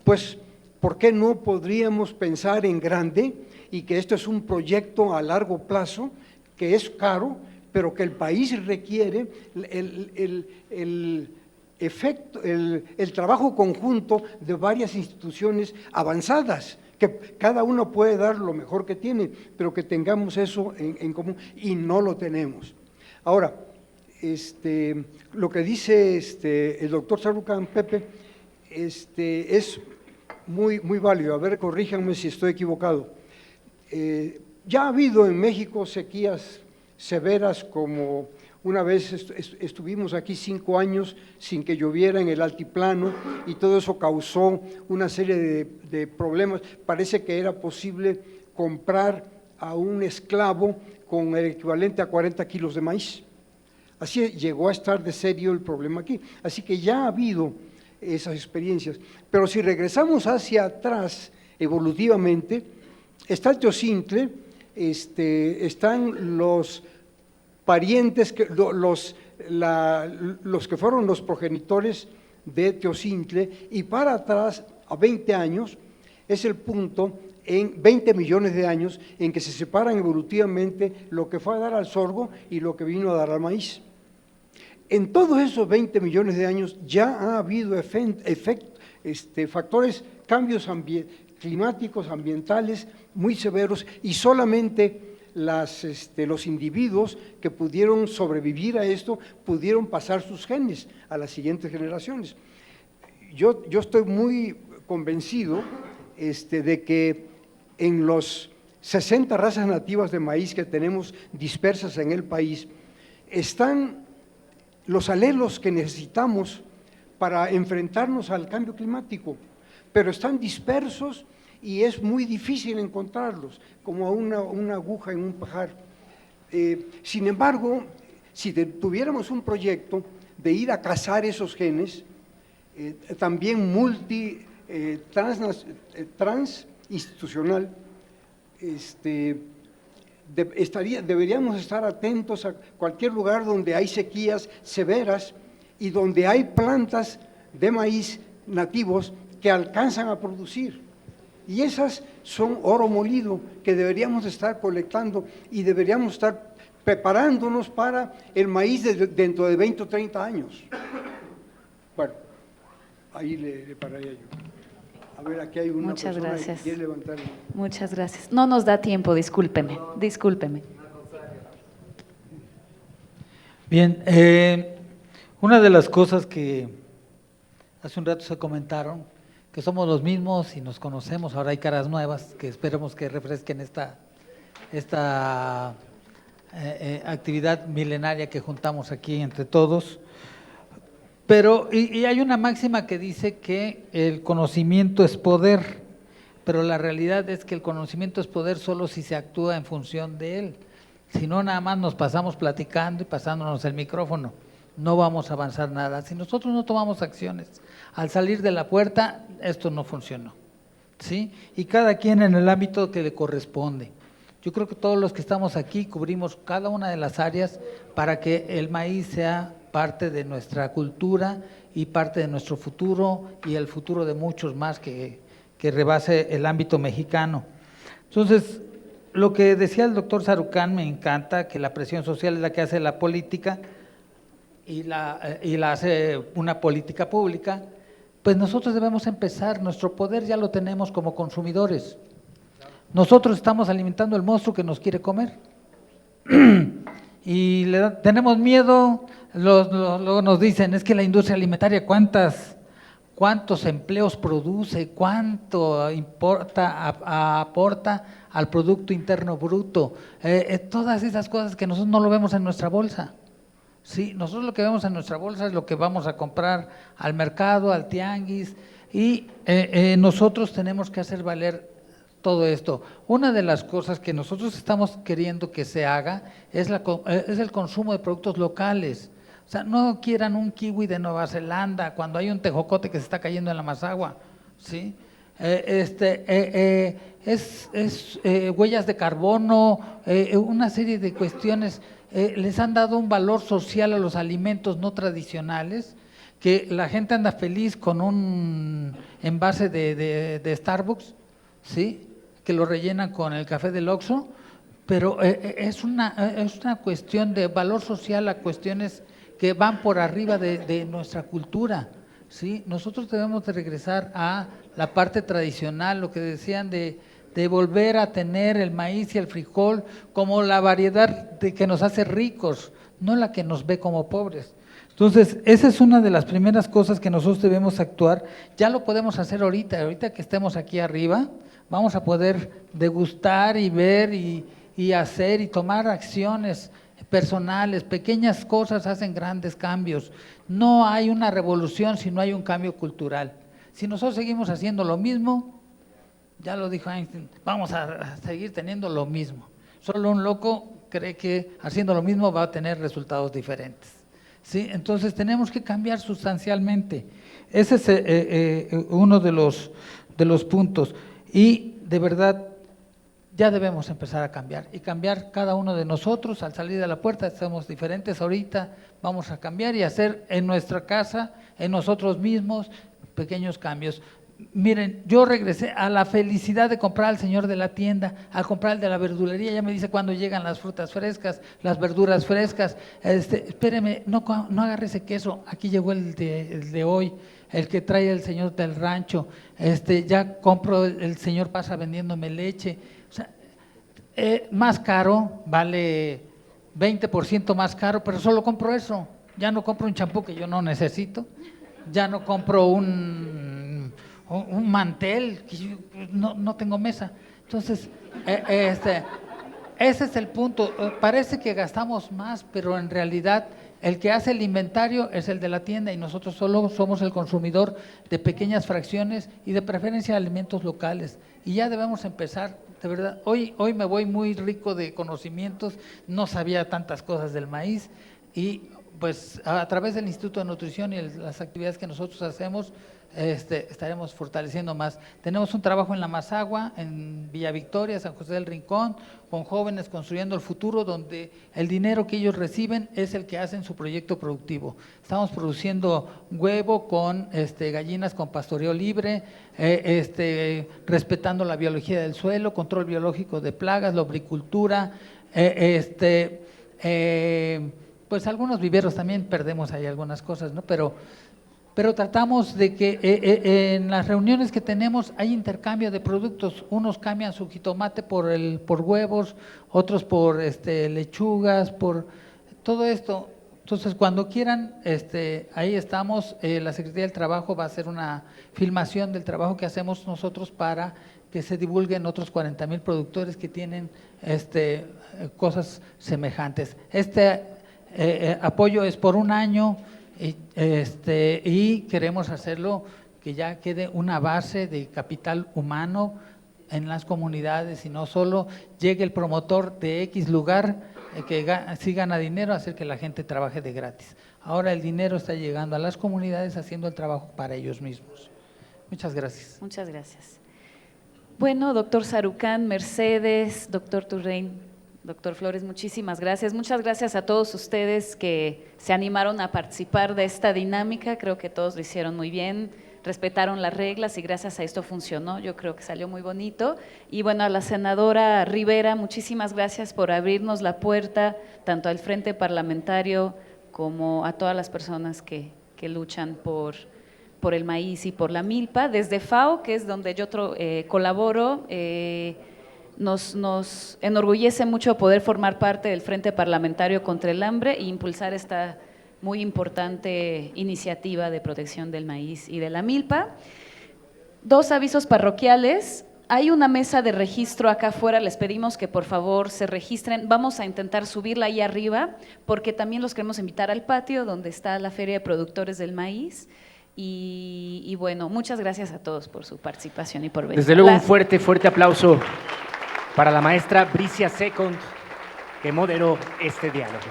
S4: pues, ¿por qué no podríamos pensar en grande y que esto es un proyecto a largo plazo, que es caro, pero que el país requiere el trabajo conjunto de varias instituciones avanzadas, que cada uno puede dar lo mejor que tiene, pero que tengamos eso en común, y no lo tenemos. Ahora, lo que dice el doctor Sarucán, Pepe, es muy válido. A ver, corríjanme si estoy equivocado. Ya ha habido en México sequías severas, como una vez estuvimos aquí 5 años sin que lloviera en el altiplano, y todo eso causó una serie de problemas. Parece que era posible comprar a un esclavo con el equivalente a 40 kilos de maíz. Así llegó a estar de serio el problema aquí. Así que ya ha habido esas experiencias. Pero si regresamos hacia atrás evolutivamente, está el teocintle, están los parientes, los que fueron los progenitores de teocintle, y para atrás, a 20 años, es el punto, en 20 millones de años, en que se separan evolutivamente lo que fue a dar al sorgo y lo que vino a dar al maíz. En todos esos 20 millones de años ya ha habido factores, cambios climáticos, ambientales muy severos, y solamente los individuos que pudieron sobrevivir a esto pudieron pasar sus genes a las siguientes generaciones. Yo estoy muy convencido de que en los 60 razas nativas de maíz que tenemos dispersas en el país, están los alelos que necesitamos para enfrentarnos al cambio climático, pero están dispersos y es muy difícil encontrarlos, como una aguja en un pajar. Sin embargo, si tuviéramos un proyecto de ir a cazar esos genes, también transinstitucional, deberíamos estar atentos a cualquier lugar donde hay sequías severas y donde hay plantas de maíz nativos que alcanzan a producir. Y esas son oro molido que deberíamos estar colectando y deberíamos estar preparándonos para el maíz dentro de 20 o 30 años. Bueno, ahí le pararía yo. A ver, aquí hay una
S1: Muchas
S4: persona
S1: gracias.
S4: que quiere levantar.
S1: Muchas gracias. No nos da tiempo, discúlpeme.
S5: Bien, una de las cosas que hace un rato se comentaron, que somos los mismos y nos conocemos, ahora hay caras nuevas que esperemos que refresquen esta actividad milenaria que juntamos aquí entre todos. Pero, y hay una máxima que dice que el conocimiento es poder, pero la realidad es que el conocimiento es poder solo si se actúa en función de él. Si no, nada más nos pasamos platicando y pasándonos el micrófono, no vamos a avanzar nada. Si nosotros no tomamos acciones, al salir de la puerta, esto no funcionó, ¿sí? Y cada quien en el ámbito que le corresponde. Yo creo que todos los que estamos aquí cubrimos cada una de las áreas para que el maíz sea parte de nuestra cultura y parte de nuestro futuro y el futuro de muchos más que rebase el ámbito mexicano. Entonces, lo que decía el doctor Sarucán me encanta, que la presión social es la que hace la política y la hace una política pública. Pues nosotros debemos empezar, nuestro poder ya lo tenemos como consumidores. Nosotros estamos alimentando el monstruo que nos quiere comer. Y tenemos miedo, luego nos dicen, es que la industria alimentaria, ¿cuántos empleos produce? ¿Cuánto aporta al Producto Interno Bruto? Todas esas cosas que nosotros no lo vemos en nuestra bolsa. Sí, nosotros lo que vemos en nuestra bolsa es lo que vamos a comprar al mercado, al tianguis, y nosotros tenemos que hacer valer todo esto. Una de las cosas que nosotros estamos queriendo que se haga es el consumo de productos locales. O sea, no quieran un kiwi de Nueva Zelanda cuando hay un tejocote que se está cayendo en la Mazagua, ¿sí? Huellas de carbono, una serie de cuestiones. Les han dado un valor social a los alimentos no tradicionales, que la gente anda feliz con un envase de Starbucks, ¿sí? Que lo rellenan con el café del Oxxo, pero es una cuestión de valor social a cuestiones que van por arriba de nuestra cultura, ¿sí? Nosotros debemos de regresar a la parte tradicional, lo que decían de volver a tener el maíz y el frijol como la variedad que nos hace ricos, no la que nos ve como pobres. Entonces, esa es una de las primeras cosas que nosotros debemos actuar. Ya lo podemos hacer ahorita que estemos aquí arriba, vamos a poder degustar y ver y hacer y tomar acciones personales. Pequeñas cosas hacen grandes cambios. No hay una revolución si no hay un cambio cultural. Si nosotros seguimos haciendo lo mismo, ya lo dijo Einstein, vamos a seguir teniendo lo mismo. Solo un loco cree que haciendo lo mismo va a tener resultados diferentes. ¿sí? Entonces tenemos que cambiar sustancialmente. Ese es uno de los puntos. Y de verdad, ya debemos empezar a cambiar, y cambiar cada uno de nosotros al salir de la puerta. Somos diferentes ahorita, vamos a cambiar y hacer en nuestra casa, en nosotros mismos, pequeños cambios. Miren, yo regresé a la felicidad de comprar al señor de la tienda, a comprar el de la verdulería. Ya me dice cuándo llegan las frutas frescas, las verduras frescas. Espéreme, no agarre ese queso, aquí llegó el de hoy, el que trae el señor del rancho. Ya compro, el señor pasa vendiéndome leche. O sea, más caro, vale 20% más caro, pero solo compro eso. Ya no compro un champú que yo no necesito, ya no compro un mantel, que yo no tengo mesa. Entonces, ese es el punto. Parece que gastamos más, pero en realidad el que hace el inventario es el de la tienda, y nosotros solo somos el consumidor de pequeñas fracciones y de preferencia de alimentos locales. Y ya debemos empezar, de verdad. Hoy me voy muy rico de conocimientos, no sabía tantas cosas del maíz, y pues a través del Instituto de Nutrición y las actividades que nosotros hacemos, estaremos fortaleciendo más. Tenemos un trabajo en La Mazagua, en Villa Victoria, San José del Rincón, con jóvenes construyendo el futuro, donde el dinero que ellos reciben es el que hacen su proyecto productivo. Estamos produciendo huevo con gallinas con pastoreo libre, respetando la biología del suelo, control biológico de plagas, lubricultura, pues algunos viveros también perdemos ahí algunas cosas, ¿no? Pero tratamos de que en las reuniones que tenemos hay intercambio de productos. Unos cambian su jitomate por huevos, otros por lechugas, por todo esto. Entonces, cuando quieran, ahí estamos. La Secretaría del Trabajo va a hacer una filmación del trabajo que hacemos nosotros para que se divulguen otros 40,000 productores que tienen cosas semejantes. Apoyo es por un año. Y queremos hacerlo que ya quede una base de capital humano en las comunidades, y no solo llegue el promotor de X lugar que sí gana dinero a hacer que la gente trabaje de gratis. Ahora el dinero está llegando a las comunidades haciendo el trabajo para ellos mismos. Muchas gracias.
S1: Muchas gracias. Bueno, doctor Sarucán, Mercedes, doctor Turrein, doctor Flores, muchísimas gracias. Muchas gracias a todos ustedes que se animaron a participar de esta dinámica. Creo que todos lo hicieron muy bien, respetaron las reglas y gracias a esto funcionó. Yo creo que salió muy bonito. Y bueno, a la senadora Rivera, muchísimas gracias por abrirnos la puerta, tanto al Frente Parlamentario como a todas las personas que luchan por el maíz y por la milpa. Desde FAO, que es donde yo colaboro, nos enorgullece mucho poder formar parte del Frente Parlamentario contra el Hambre e impulsar esta muy importante iniciativa de protección del maíz y de la milpa. 2 avisos parroquiales. Hay una mesa de registro acá afuera, les pedimos que por favor se registren. Vamos a intentar subirla ahí arriba, porque también los queremos invitar al patio donde está la Feria de Productores del Maíz. Y bueno, muchas gracias a todos por su participación y por venir.
S18: Desde luego un fuerte aplauso para la maestra Bricia Second, que moderó este diálogo.